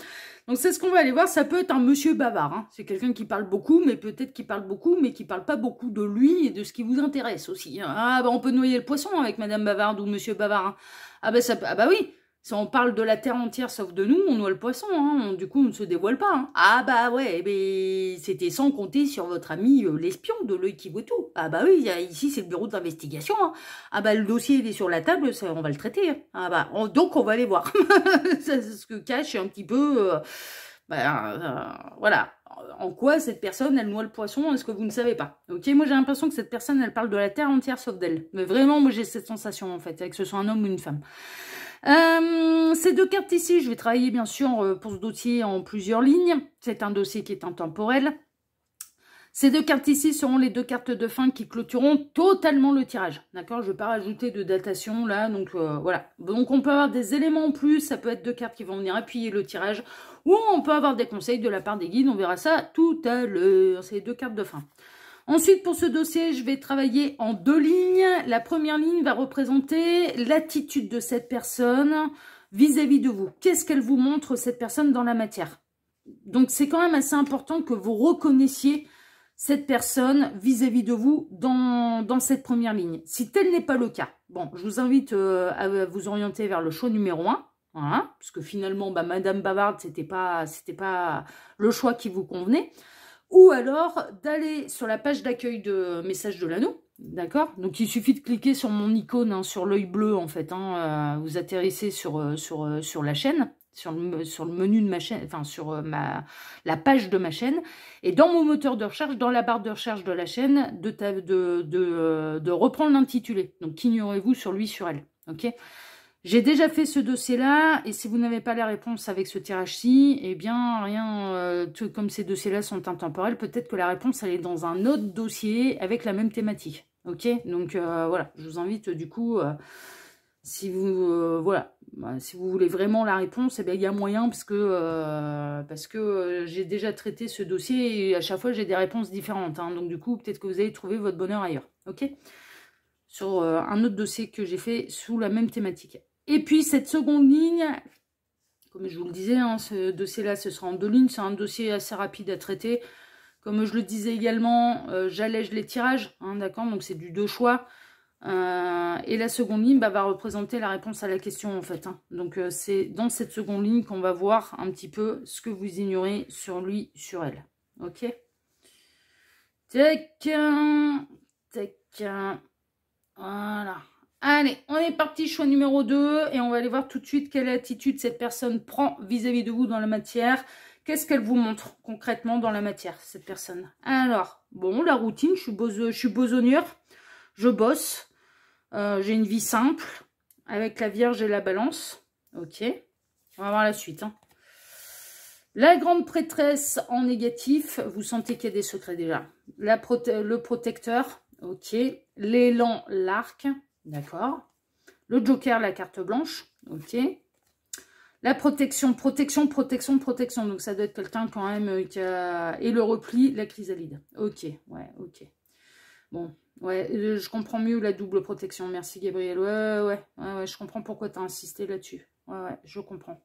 Donc c'est ce qu'on va aller voir, ça peut être un monsieur bavard, hein. C'est quelqu'un qui parle beaucoup, mais peut-être qu'il parle beaucoup, mais qui parle pas beaucoup de lui et de ce qui vous intéresse aussi. Hein. Ah bah on peut noyer le poisson avec Madame Bavarde ou Monsieur Bavard. Hein. Ah bah oui. Si on parle de la terre entière sauf de nous, on noie le poisson, hein. Du coup on ne se dévoile pas. Hein. Ah bah ouais, mais c'était sans compter sur votre ami l'espion de l'œil qui voit tout. Ah bah oui, ici c'est le bureau d'investigation. Hein. Ah bah le dossier il est sur la table, ça, on va le traiter. Hein. Ah bah donc on va aller voir. C'est ce que cache un petit peu... voilà. En quoi cette personne, elle noie le poisson, est-ce que vous ne savez pas? Ok, moi j'ai l'impression que cette personne, elle parle de la terre entière sauf d'elle. Mais vraiment, moi j'ai cette sensation en fait, que ce soit un homme ou une femme. Ces deux cartes ici, je vais travailler bien sûr pour ce dossier en plusieurs lignes. C'est un dossier qui est intemporel. Ces deux cartes ici seront les deux cartes de fin qui clôtureront totalement le tirage. D'accord? Je ne vais pas rajouter de datation là, donc voilà. Donc on peut avoir des éléments en plus, ça peut être deux cartes qui vont venir appuyer le tirage, ou on peut avoir des conseils de la part des guides, on verra ça tout à l'heure. C'est les deux cartes de fin. Ensuite, pour ce dossier, je vais travailler en deux lignes. La première ligne va représenter l'attitude de cette personne vis-à-vis de vous. Qu'est-ce qu'elle vous montre, cette personne, dans la matière? Donc, c'est quand même assez important que vous reconnaissiez cette personne vis-à-vis de vous dans cette première ligne. Si tel n'est pas le cas, bon, je vous invite à vous orienter vers le choix numéro 1. Voilà, parce que finalement, bah, Madame Bavarde, c'était pas le choix qui vous convenait. Ou alors d'aller sur la page d'accueil de message de l'anneau, d'accord? Donc il suffit de cliquer sur mon icône, hein, sur l'œil bleu en fait, hein, vous atterrissez sur la chaîne, sur le menu de ma chaîne, enfin sur la page de ma chaîne, et dans mon moteur de recherche, dans la barre de recherche de la chaîne, de reprendre l'intitulé. Donc qu'ignorez-vous sur lui, sur elle, ok? J'ai déjà fait ce dossier-là, et si vous n'avez pas la réponse avec ce tirage-ci, eh bien, comme ces dossiers-là sont intemporels, peut-être que la réponse, elle est dans un autre dossier avec la même thématique. Ok? Donc, voilà, je vous invite, du coup, si vous voulez vraiment la réponse, eh bien, il y a moyen, parce que j'ai déjà traité ce dossier, et à chaque fois, j'ai des réponses différentes. Hein, donc, du coup, peut-être que vous allez trouver votre bonheur ailleurs. Ok? Sur un autre dossier que j'ai fait sous la même thématique. Et puis cette seconde ligne, comme je vous le disais, hein, ce dossier-là, ce sera en deux lignes, c'est un dossier assez rapide à traiter. Comme je le disais également, j'allège les tirages, hein, d'accord, donc c'est du deux choix. Et la seconde ligne va représenter la réponse à la question en fait. Hein. Donc c'est dans cette seconde ligne qu'on va voir un petit peu ce que vous ignorez sur lui, sur elle. Ok? Tac, tac. Voilà. Allez, on est parti, choix numéro 2. Et on va aller voir tout de suite quelle attitude cette personne prend vis-à-vis de vous dans la matière. Qu'est-ce qu'elle vous montre concrètement dans la matière, cette personne? Alors, bon, la routine, je suis besogneur. Je bosse. J'ai une vie simple. Avec la Vierge et la Balance. Ok. On va voir la suite. Hein. La grande prêtresse en négatif. Vous sentez qu'il y a des secrets déjà. Le protecteur. Ok. L'élan, l'arc. D'accord. Le joker, la carte blanche. Ok. La protection. Donc ça doit être quelqu'un quand même qui a... Et le repli, la chrysalide. Ok. Ouais, ok. Bon. Ouais, je comprends mieux la double protection. Merci Gabriel. Ouais, je comprends pourquoi tu as insisté là-dessus. Ouais, je comprends.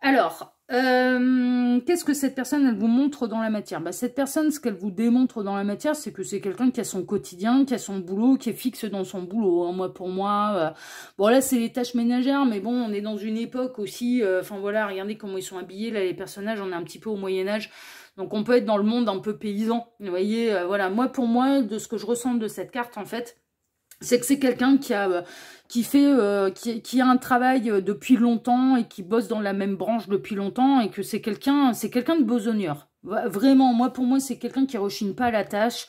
Alors, qu'est-ce que cette personne, elle vous montre dans la matière? Bah, cette personne, ce qu'elle vous démontre dans la matière, c'est que c'est quelqu'un qui a son quotidien, qui a son boulot, qui est fixe dans son boulot. Hein. Moi, pour moi, bon là, c'est les tâches ménagères, mais bon, on est dans une époque aussi, enfin voilà, regardez comment ils sont habillés, là, les personnages, on est un petit peu au Moyen-Âge. Donc, on peut être dans le monde un peu paysan. Vous voyez, voilà, moi, pour moi, de ce que je ressens de cette carte, en fait, c'est que c'est quelqu'un qui a un travail depuis longtemps et qui bosse dans la même branche depuis longtemps et que c'est quelqu'un de besogneur. Vraiment, pour moi, c'est quelqu'un qui rechigne pas à la tâche.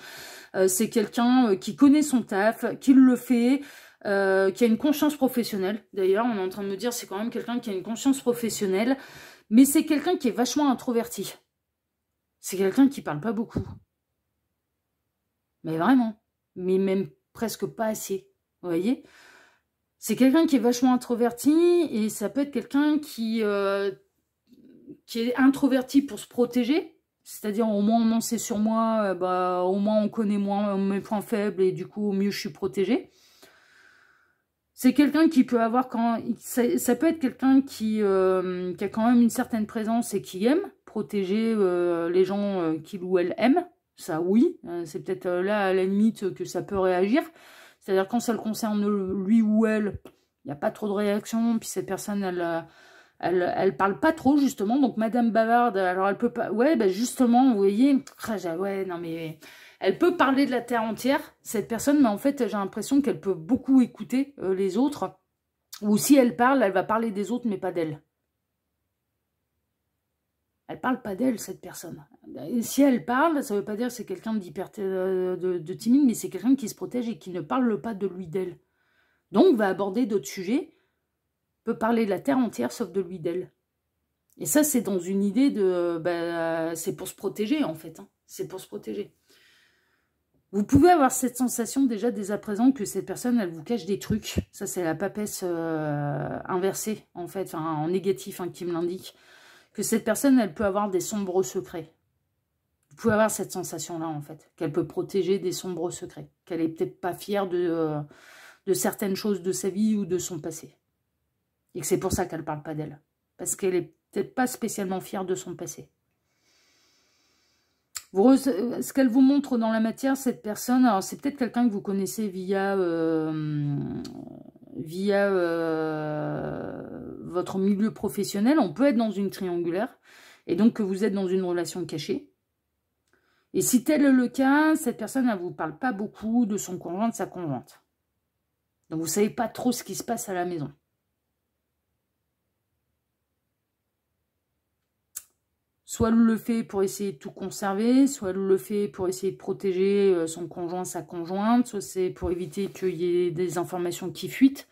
C'est quelqu'un qui connaît son taf, qui le fait, qui a une conscience professionnelle. D'ailleurs, on est en train de me dire c'est quand même quelqu'un qui a une conscience professionnelle, mais c'est quelqu'un qui est vachement introverti. C'est quelqu'un qui parle pas beaucoup. Mais vraiment. Mais même presque pas assez. Vous voyez? C'est quelqu'un qui est vachement introverti et ça peut être quelqu'un qui est introverti pour se protéger. C'est-à-dire, au moins on en sait sur moi, au moins on connaît moins mes points faibles et du coup, au mieux je suis protégée. C'est quelqu'un qui peut avoir ça peut être quelqu'un qui a quand même une certaine présence et qui aime protéger les gens qu'il ou elle aime. Ça, oui. C'est peut-être là, à la limite, que ça peut réagir. C'est-à-dire, quand ça le concerne lui ou elle, il n'y a pas trop de réaction. Puis cette personne, elle parle pas trop, justement. Donc, Madame Bavarde, alors elle peut pas... Ouais, justement, vous voyez... Ouais, non, mais... Elle peut parler de la terre entière, cette personne, mais en fait, j'ai l'impression qu'elle peut beaucoup écouter les autres. Ou si elle parle, elle va parler des autres, mais pas d'elle. Elle parle pas d'elle, cette personne. Et si elle parle, ça veut pas dire que c'est quelqu'un de timide, mais c'est quelqu'un qui se protège et qui ne parle pas de lui, d'elle. Donc, va aborder d'autres sujets, peut parler de la terre entière, sauf de lui, d'elle. Et ça, c'est dans une idée de... c'est pour se protéger, en fait. Hein. C'est pour se protéger. Vous pouvez avoir cette sensation déjà dès à présent que cette personne, elle vous cache des trucs. Ça, c'est la papesse inversée, en fait, enfin, en négatif, qui me l'indique. Que cette personne, elle peut avoir des sombres secrets. Vous pouvez avoir cette sensation-là, en fait, qu'elle peut protéger des sombres secrets. Qu'elle est peut-être pas fière de certaines choses de sa vie ou de son passé. Et que c'est pour ça qu'elle parle pas d'elle. Parce qu'elle est peut-être pas spécialement fière de son passé. Ce qu'elle vous montre dans la matière, cette personne, alors c'est peut-être quelqu'un que vous connaissez via votre milieu professionnel. On peut être dans une triangulaire et donc que vous êtes dans une relation cachée. Et si tel est le cas, cette personne ne vous parle pas beaucoup de son conjoint, de sa conjointe. Donc vous ne savez pas trop ce qui se passe à la maison. Soit elle le fait pour essayer de tout conserver, soit elle le fait pour essayer de protéger son conjoint, sa conjointe, soit c'est pour éviter qu'il y ait des informations qui fuitent.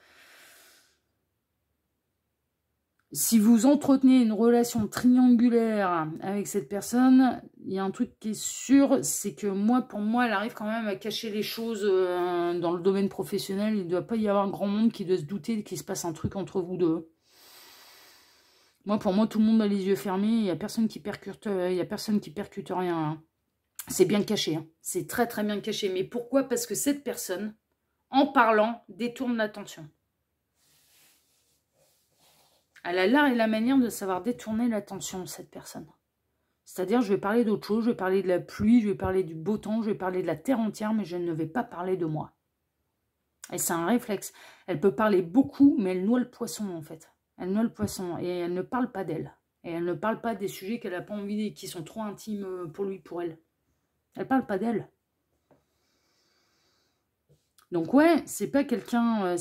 Si vous entretenez une relation triangulaire avec cette personne, il y a un truc qui est sûr, c'est que pour moi, elle arrive quand même à cacher les choses dans le domaine professionnel. Il ne doit pas y avoir grand monde qui doit se douter qu'il se passe un truc entre vous deux. Pour moi, tout le monde a les yeux fermés. Il n'y a personne qui percute rien. Hein. C'est bien caché. Hein. C'est très, très bien caché. Mais pourquoi? Parce que cette personne, en parlant, détourne l'attention. Elle a l'art et la manière de savoir détourner l'attention, cette personne. C'est-à-dire, je vais parler d'autre chose. Je vais parler de la pluie, je vais parler du beau temps, je vais parler de la terre entière, mais je ne vais pas parler de moi. Et c'est un réflexe. Elle peut parler beaucoup, mais elle noie le poisson, en fait. Elle noie le poisson et elle ne parle pas d'elle. Et elle ne parle pas des sujets qu'elle n'a pas envie, qui sont trop intimes pour lui, pour elle. Elle ne parle pas d'elle. Donc ouais, c'est pas quelqu'un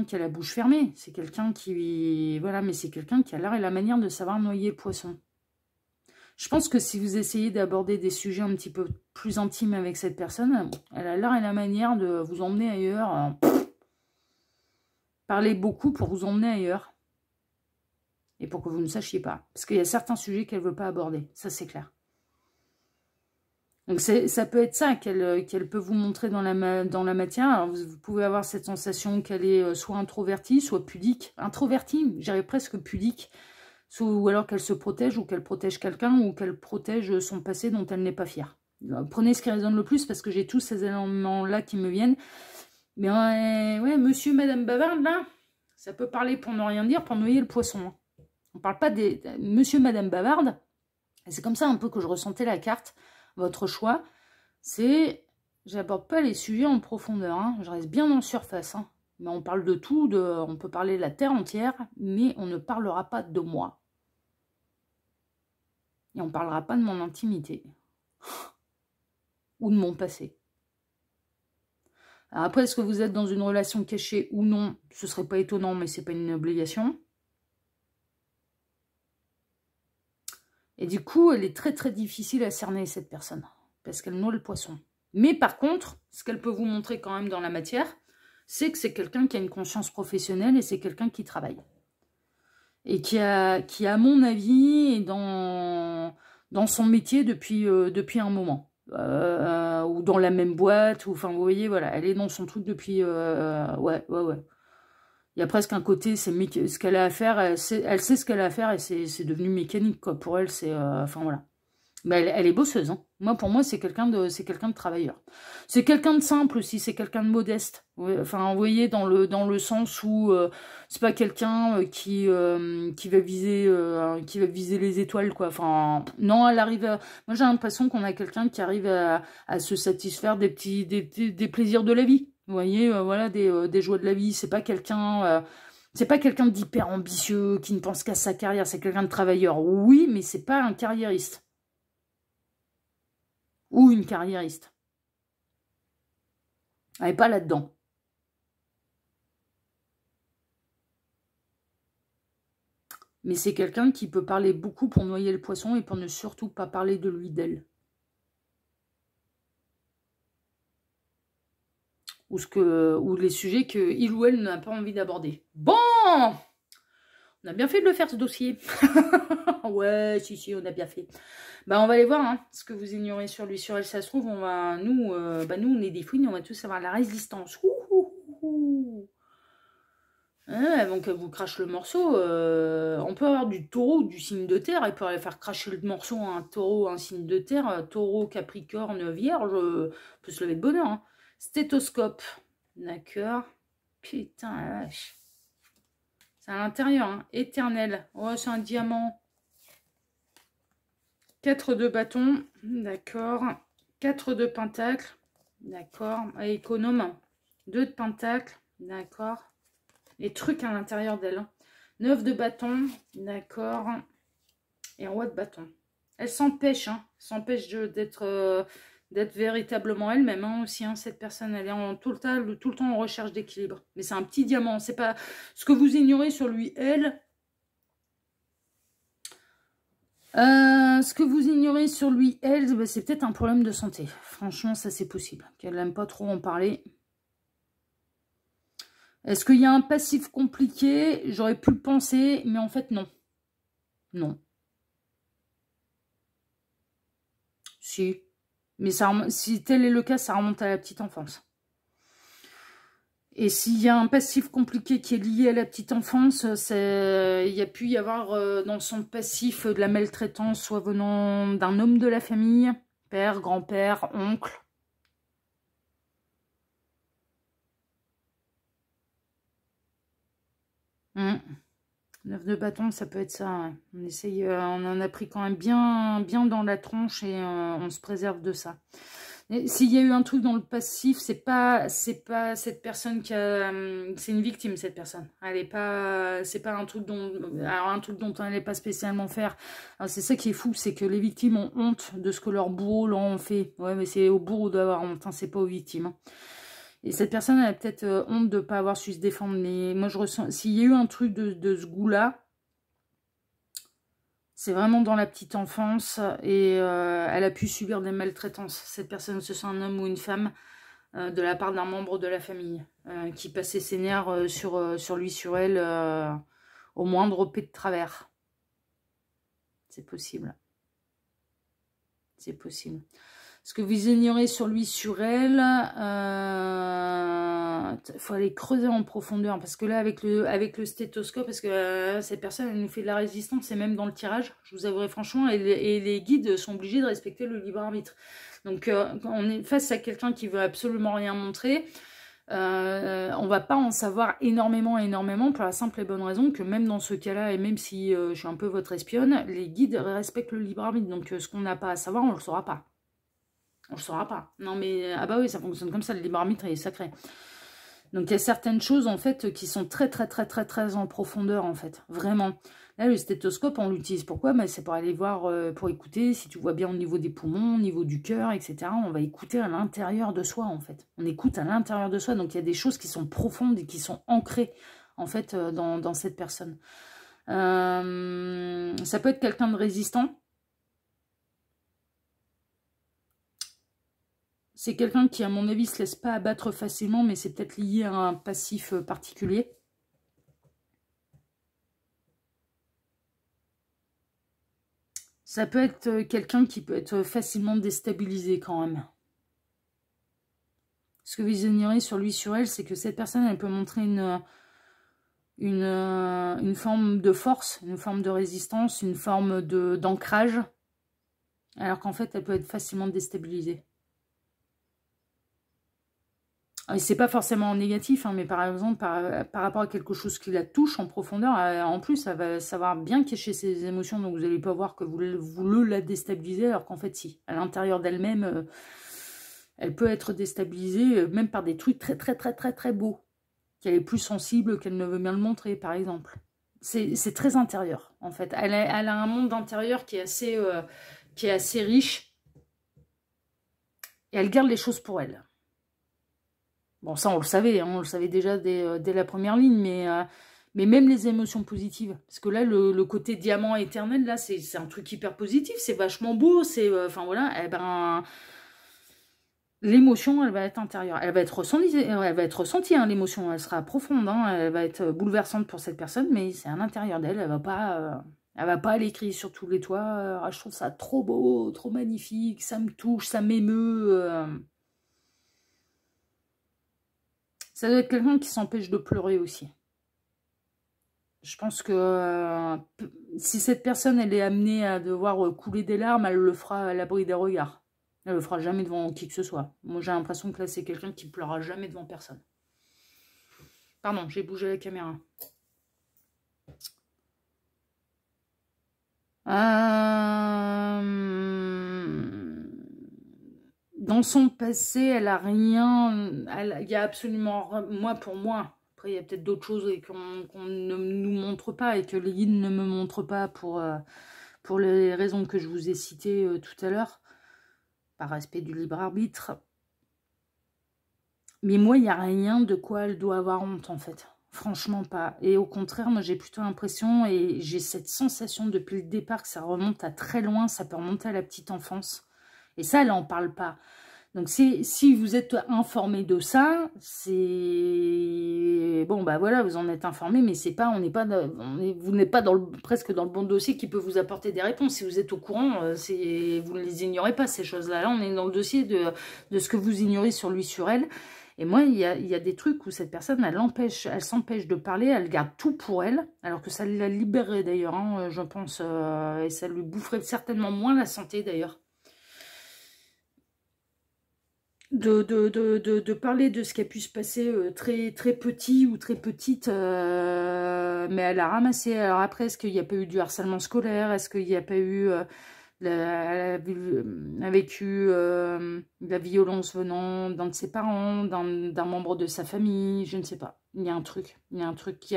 qui a la bouche fermée. C'est quelqu'un qui... Voilà, mais c'est quelqu'un qui a l'art et la manière de savoir noyer le poisson. Je pense que si vous essayez d'aborder des sujets un petit peu plus intimes avec cette personne, elle a l'art et la manière de vous emmener ailleurs. Parler beaucoup pour vous emmener ailleurs. Et pour que vous ne sachiez pas. Parce qu'il y a certains sujets qu'elle ne veut pas aborder. Ça, c'est clair. Donc, ça peut être ça qu'elle peut vous montrer dans la matière. Alors, vous pouvez avoir cette sensation qu'elle est soit introvertie, soit pudique. Introvertie, j'irais presque pudique. Ou alors qu'elle se protège, ou qu'elle protège quelqu'un, ou qu'elle protège son passé dont elle n'est pas fière. Alors, prenez ce qui résonne le plus, parce que j'ai tous ces éléments-là qui me viennent. Mais ouais, monsieur, madame bavarde, là, ça peut parler pour ne rien dire, pour noyer le poisson. On ne parle pas des monsieur, madame bavarde. C'est comme ça un peu que je ressentais la carte. Votre choix, c'est... J'aborde pas les sujets en profondeur. Hein. Je reste bien en surface. Hein. Mais on parle de tout. On peut parler de la terre entière. Mais on ne parlera pas de moi. Et on ne parlera pas de mon intimité. Ou de mon passé. Alors après, est-ce que vous êtes dans une relation cachée ou non? Ce serait pas étonnant, mais c'est pas une obligation. Et du coup, elle est très très difficile à cerner, cette personne, parce qu'elle noie le poisson. Mais par contre, ce qu'elle peut vous montrer quand même dans la matière, c'est que c'est quelqu'un qui a une conscience professionnelle et c'est quelqu'un qui travaille. Et qui, à mon avis, est dans son métier depuis un moment. Ou dans la même boîte, ou enfin, vous voyez, voilà, elle est dans son truc depuis... ouais. Il y a presque un côté, c'est ce qu'elle a à faire, elle sait ce qu'elle a à faire, et c'est devenu mécanique, quoi. Pour elle, c'est... enfin, voilà. Mais elle est bosseuse, hein. Pour moi, c'est quelqu'un de travailleur. C'est quelqu'un de simple aussi, c'est quelqu'un de modeste. Ouais, enfin, vous voyez, dans le sens où c'est pas quelqu'un qui va viser les étoiles, quoi. Enfin, non, elle arrive à... Moi, j'ai l'impression qu'on a quelqu'un qui arrive à se satisfaire des plaisirs de la vie. Vous voyez, voilà, des joies de la vie. C'est pas quelqu'un d'hyper ambitieux, qui ne pense qu'à sa carrière. C'est quelqu'un de travailleur, oui, mais c'est pas un carriériste. Ou une carriériste. Elle n'est pas là-dedans. Mais c'est quelqu'un qui peut parler beaucoup pour noyer le poisson et pour ne surtout pas parler de lui, d'elle. Ou les sujets qu'il ou elle n'a pas envie d'aborder. Bon! On a bien fait de le faire, ce dossier. Ouais, si, on a bien fait. Bah, on va aller voir hein, ce que vous ignorez sur lui, sur elle. Ça se trouve, nous, on est des fouines, on va tous avoir la résistance. Avant qu'elle vous crache le morceau, on peut avoir du taureau, du signe de terre, elle peut aller faire cracher le morceau à un taureau, un signe de terre, taureau, capricorne, vierge, peut se lever de bonheur. Hein. Stéthoscope, d'accord. Putain, la vache. C'est à l'intérieur, hein. Éternel. Oh, c'est un diamant. 4 de bâton, d'accord. 4 de pentacle, d'accord. Économe, 2 de pentacle, d'accord. Les trucs à l'intérieur d'elle. 9 de bâton, d'accord. Et roi de bâton. Elle s'empêche, hein. S'empêche d'être véritablement elle-même hein, aussi. Hein. Cette personne, elle est tout le temps en recherche d'équilibre. Mais c'est un petit diamant. C'est pas ce que vous ignorez sur lui, elle. Ce que vous ignorez sur lui, elle, bah, c'est peut-être un problème de santé. Franchement, ça c'est possible. Qu'elle n'aime pas trop en parler. Est-ce qu'il y a un passif compliqué? J'aurais pu le penser, mais en fait, non. Non. Si. Mais ça, si tel est le cas, ça remonte à la petite enfance. Et s'il y a un passif compliqué qui est lié à la petite enfance, il y a pu y avoir dans son passif de la maltraitance, soit venant d'un homme de la famille, père, grand-père, oncle. 9 de bâton, ça peut être ça. Ouais. On essaye, on en a pris quand même bien dans la tronche et on se préserve de ça. S'il y a eu un truc dans le passif, c'est pas cette personne qui a, c'est une victime cette personne. Elle est pas, c'est pas un truc dont elle n'est pas spécialement faire. C'est ça qui est fou, c'est que les victimes ont honte de ce que leurs bourreaux leur ont fait. Ouais, mais c'est aux bourreaux d'avoir honte, hein, c'est pas aux victimes. Hein. Et cette personne, elle a peut-être honte de ne pas avoir su se défendre. Mais moi, je ressens... S'il y a eu un truc de ce goût-là, c'est vraiment dans la petite enfance. Et elle a pu subir des maltraitances. Cette personne, ce soit un homme ou une femme, de la part d'un membre de la famille, qui passait ses nerfs sur lui, sur elle, au moindre pet de travers. C'est possible. C'est possible. Ce que vous ignorez sur lui, sur elle, faut aller creuser en profondeur. Parce que là, avec le stéthoscope, parce que cette personne, elle nous fait de la résistance, et même dans le tirage, je vous avouerai franchement, et les guides sont obligés de respecter le libre arbitre. Donc, quand on est face à quelqu'un qui veut absolument rien montrer, on va pas en savoir énormément pour la simple et bonne raison que même dans ce cas-là, et même si je suis un peu votre espionne, les guides respectent le libre arbitre. Donc, ce qu'on n'a pas à savoir, on le saura pas. On le saura pas. Non mais, ah bah oui, ça fonctionne comme ça, le libre arbitre est sacré. Donc il y a certaines choses en fait qui sont très en profondeur en fait, vraiment. Là, le stéthoscope, on l'utilise pourquoi? Bah, c'est pour aller voir, pour écouter, si tu vois bien au niveau des poumons, au niveau du cœur, etc. On va écouter à l'intérieur de soi, en fait. On écoute à l'intérieur de soi, donc il y a des choses qui sont profondes et qui sont ancrées, en fait, dans cette personne. Ça peut être quelqu'un de résistant. C'est quelqu'un qui, à mon avis, se laisse pas abattre facilement, mais c'est peut-être lié à un passif particulier. Ça peut être quelqu'un qui peut être facilement déstabilisé quand même. Ce que vous ignorez sur lui, sur elle, c'est que cette personne, elle peut montrer une forme de force, une forme de résistance, une forme d'ancrage, alors qu'en fait, elle peut être facilement déstabilisée. Et c'est pas forcément négatif, hein, mais par exemple, par rapport à quelque chose qui la touche en profondeur, en plus, elle va savoir bien cacher ses émotions, donc vous n'allez pas voir que vous la déstabilisez, alors qu'en fait, si. À l'intérieur d'elle-même, elle peut être déstabilisée, même par des trucs très, très, très, très, très beaux, qu'elle est plus sensible qu'elle ne veut bien le montrer, par exemple. C'est très intérieur, en fait. Elle a un monde intérieur qui est assez riche, et elle garde les choses pour elle. Bon, ça, on le savait, hein, on le savait déjà dès la première ligne, mais même les émotions positives. Parce que là, le côté diamant éternel, là, c'est un truc hyper positif, c'est vachement beau, c'est... Enfin, voilà, eh ben... L'émotion, elle va être intérieure. Elle va être ressentie, hein, l'émotion. Elle sera profonde, hein, elle va être bouleversante pour cette personne, mais c'est à l'intérieur d'elle, elle va pas aller crier sur tous les toits. Ah, je trouve ça trop beau, trop magnifique, ça me touche, ça m'émeut... Ça doit être quelqu'un qui s'empêche de pleurer aussi. Je pense que si cette personne, elle est amenée à devoir couler des larmes, elle le fera à l'abri des regards. Elle le fera jamais devant qui que ce soit. Moi, j'ai l'impression que là, c'est quelqu'un qui pleurera jamais devant personne. Pardon, j'ai bougé la caméra. Dans son passé, elle a rien... Il y a absolument... Pour moi... Après, il y a peut-être d'autres choses qu'on ne nous montre pas et que les guides ne me montrent pas pour les raisons que je vous ai citées tout à l'heure, par respect du libre arbitre. Mais moi, il n'y a rien de quoi elle doit avoir honte, en fait. Franchement pas. Et au contraire, moi, j'ai plutôt l'impression, et j'ai cette sensation depuis le départ que ça remonte à très loin, ça peut remonter à la petite enfance. Et ça, elle n'en parle pas. Donc, si vous êtes informé de ça, c'est... Bon, bah voilà, vous en êtes informé, mais c'est pas, vous n'êtes pas presque dans le bon dossier qui peut vous apporter des réponses. Si vous êtes au courant, vous ne les ignorez pas, ces choses-là. Là, on est dans le dossier de ce que vous ignorez sur lui, sur elle. Et moi, il y a des trucs où cette personne, elle s'empêche de parler, elle garde tout pour elle, alors que ça la libérerait d'ailleurs, hein, je pense, et ça lui boufferait certainement moins la santé d'ailleurs. De parler de ce qui a pu se passer très, très petit ou très petite, mais elle a ramassé. Alors après, est-ce qu'il n'y a pas eu du harcèlement scolaire? Est-ce qu'il n'y a pas eu... elle a vécu de la violence venant d'un de ses parents, d'un membre de sa famille, je ne sais pas. Il y a un truc. Il y a un truc qui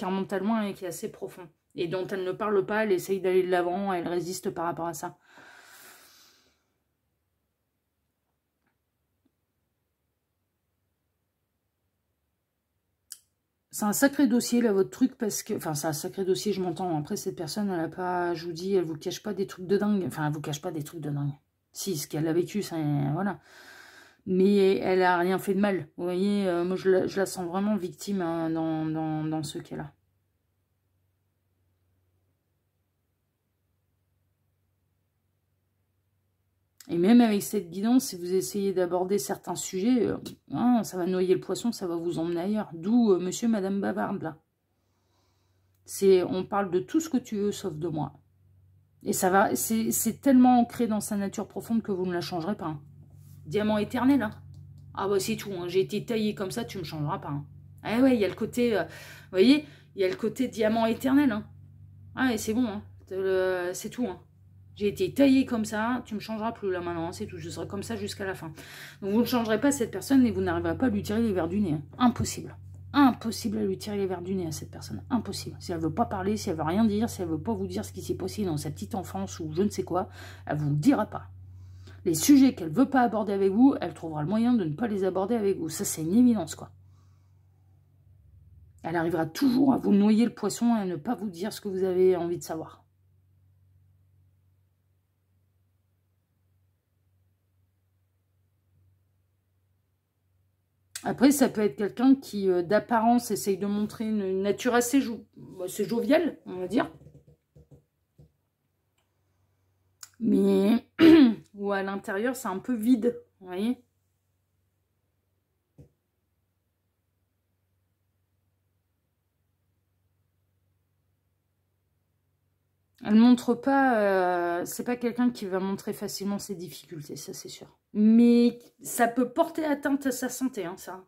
remonte à loin et qui est assez profond. Et dont elle ne parle pas, elle essaye d'aller de l'avant, elle résiste par rapport à ça. C'est un sacré dossier, là, votre truc, parce que... Enfin, c'est un sacré dossier, je m'entends. Après, cette personne, elle a pas... Je vous dis, elle vous cache pas des trucs de dingue. Enfin, elle vous cache pas des trucs de dingue. Si, ce qu'elle a vécu, ça... Voilà. Mais elle a rien fait de mal. Vous voyez, moi, je la sens vraiment victime hein, dans ce cas-là. Et même avec cette guidance, si vous essayez d'aborder certains sujets, hein, ça va noyer le poisson, ça va vous emmener ailleurs. D'où monsieur, madame bavarde, là. On parle de tout ce que tu veux, sauf de moi. Et ça va, c'est tellement ancré dans sa nature profonde que vous ne la changerez pas. Hein. Diamant éternel, hein. Ah bah c'est tout, hein. J'ai été taillée comme ça, tu me changeras pas. Hein. Ah ouais, il y a le côté, vous voyez, il y a le côté diamant éternel. Hein. Ah et c'est bon, hein. C'est tout, hein. J'ai été taillée comme ça, tu me changeras plus là maintenant, c'est tout, je serai comme ça jusqu'à la fin. Donc vous ne changerez pas cette personne et vous n'arriverez pas à lui tirer les verres du nez. Hein. Impossible. impossible à lui tirer les verres du nez à cette personne. Impossible. Si elle veut pas parler, si elle veut rien dire, si elle veut pas vous dire ce qui s'est passé dans sa petite enfance ou je ne sais quoi, elle vous le dira pas. Les sujets qu'elle veut pas aborder avec vous, elle trouvera le moyen de ne pas les aborder avec vous. Ça, c'est une évidence, quoi. Elle arrivera toujours à vous noyer le poisson et à ne pas vous dire ce que vous avez envie de savoir. Après, ça peut être quelqu'un qui, d'apparence, essaye de montrer une nature assez joviale, on va dire. Mais, ou à l'intérieur, c'est un peu vide, vous voyez. Elle montre pas, c'est pas quelqu'un qui va montrer facilement ses difficultés, ça c'est sûr. Mais ça peut porter atteinte à sa santé, hein, ça.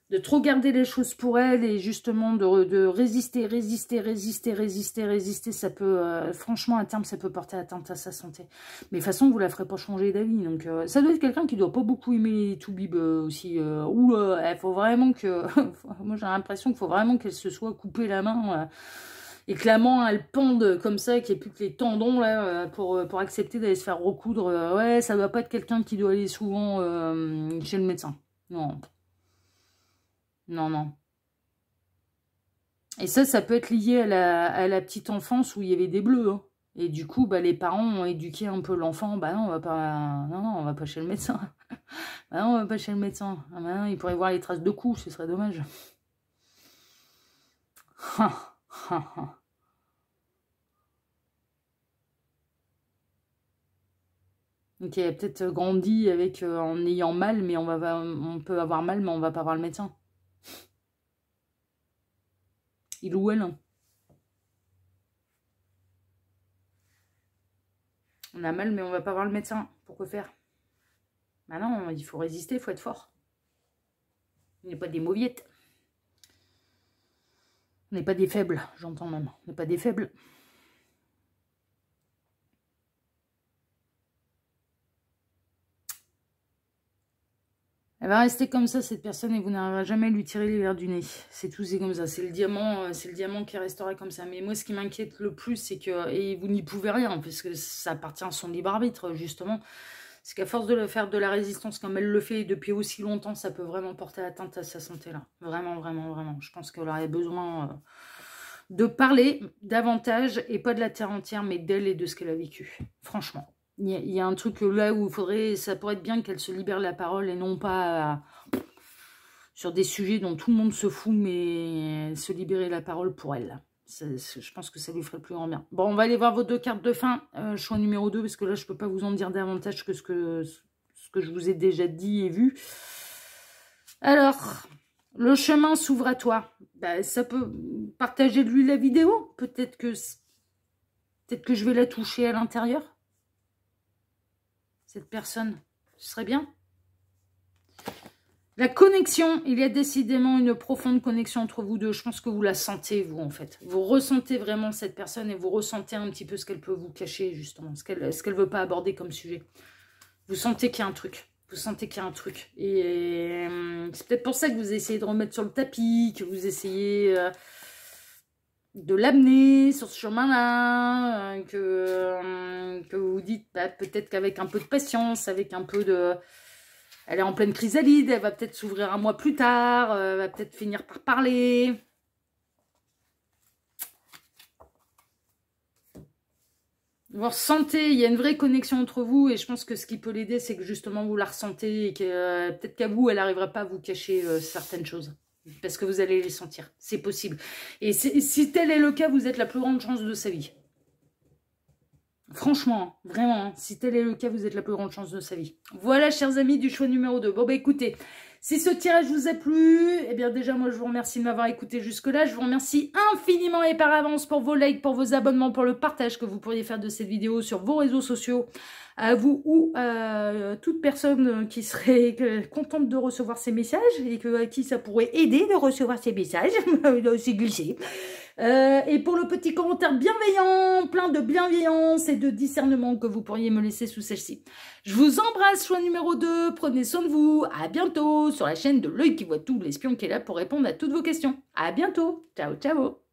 De trop garder les choses pour elle et justement de résister, ça peut, franchement à terme, ça peut porter atteinte à sa santé. Mais de toute façon, vous la ferez pas changer d'avis. Donc ça doit être quelqu'un qui doit pas beaucoup aimer les toubibs aussi. Il faut vraiment que, moi j'ai l'impression qu'il faut vraiment qu'elle se soit coupée la main. Et que la main, elle pende comme ça, qu'il n'y ait plus que les tendons, là, pour accepter d'aller se faire recoudre. Ouais, ça doit pas être quelqu'un qui doit aller souvent chez le médecin. Non. Non, non. Et ça peut être lié à la petite enfance où il y avait des bleus. Hein. Et du coup, bah, les parents ont éduqué un peu l'enfant. Bah non, on va pas... Non, on va pas chez le médecin. Bah non, on va pas chez le médecin. Ah bah non, il pourrait voir les traces de coups, ce serait dommage. Donc elle a peut-être grandi avec en ayant mal, mais on peut avoir mal, mais on va pas voir le médecin. Il ou elle. Hein. On a mal, mais on va pas voir le médecin. Pourquoi faire? Bah non, il faut résister, il faut être fort. On n'est pas des mauviettes. On n'est pas des faibles, j'entends même. On n'est pas des faibles. Elle va rester comme ça, cette personne, et vous n'arriverez jamais à lui tirer les verres du nez. C'est tout, c'est comme ça. C'est le diamant qui restera comme ça. Mais moi, ce qui m'inquiète le plus, c'est que... Et vous n'y pouvez rien, parce que ça appartient à son libre arbitre, justement. C'est qu'à force de faire de la résistance comme elle le fait depuis aussi longtemps, ça peut vraiment porter atteinte à sa santé, là. Vraiment, vraiment, vraiment. Je pense qu'elle aurait besoin de parler davantage, et pas de la terre entière, mais d'elle et de ce qu'elle a vécu. Franchement. Il y a un truc là où ça pourrait être bien qu'elle se libère la parole et non pas sur des sujets dont tout le monde se fout, mais se libérer la parole pour elle. Je pense que ça lui ferait le plus grand bien. Bon, on va aller voir vos deux cartes de fin. Choix numéro 2, parce que là, je ne peux pas vous en dire davantage que ce que je vous ai déjà dit et vu. Alors, le chemin s'ouvre à toi. Bah, ça peut partager de lui la vidéo. Peut-être que je vais la toucher à l'intérieur. Cette personne, ce serait bien. La connexion, il y a décidément une profonde connexion entre vous deux. Je pense que vous la sentez, vous, en fait. Vous ressentez vraiment cette personne et vous ressentez un petit peu ce qu'elle peut vous cacher, justement. Ce qu'elle ne veut pas aborder comme sujet. Vous sentez qu'il y a un truc. Vous sentez qu'il y a un truc. Et c'est peut-être pour ça que vous essayez de remettre sur le tapis, que vous essayez... de l'amener sur ce chemin-là, que vous vous dites, bah, peut-être qu'avec un peu de patience, avec un peu de... Elle est en pleine chrysalide, elle va peut-être s'ouvrir un mois plus tard, elle va peut-être finir par parler. Vous ressentez, il y a une vraie connexion entre vous, et je pense que ce qui peut l'aider, c'est que justement vous la ressentez, et que peut-être qu'à vous, elle n'arrivera pas à vous cacher certaines choses. Parce que vous allez les sentir. C'est possible. Et si tel est le cas, vous êtes la plus grande chance de sa vie. Franchement, vraiment, si tel est le cas, vous êtes la plus grande chance de sa vie. Voilà, chers amis, du choix numéro 2. Bon, bah écoutez, si ce tirage vous a plu, eh bien déjà, moi, je vous remercie de m'avoir écouté jusque-là. Je vous remercie infiniment et par avance pour vos likes, pour vos abonnements, pour le partage que vous pourriez faire de cette vidéo sur vos réseaux sociaux, à vous ou à toute personne qui serait contente de recevoir ces messages et à qui ça pourrait aider de recevoir ces messages. C'est glissé. Et pour le petit commentaire bienveillant, plein de bienveillance et de discernement que vous pourriez me laisser sous celle-ci. Je vous embrasse, choix numéro 2. Prenez soin de vous. À bientôt sur la chaîne de l'œil qui voit tout, l'espion qui est là pour répondre à toutes vos questions. À bientôt. Ciao, ciao.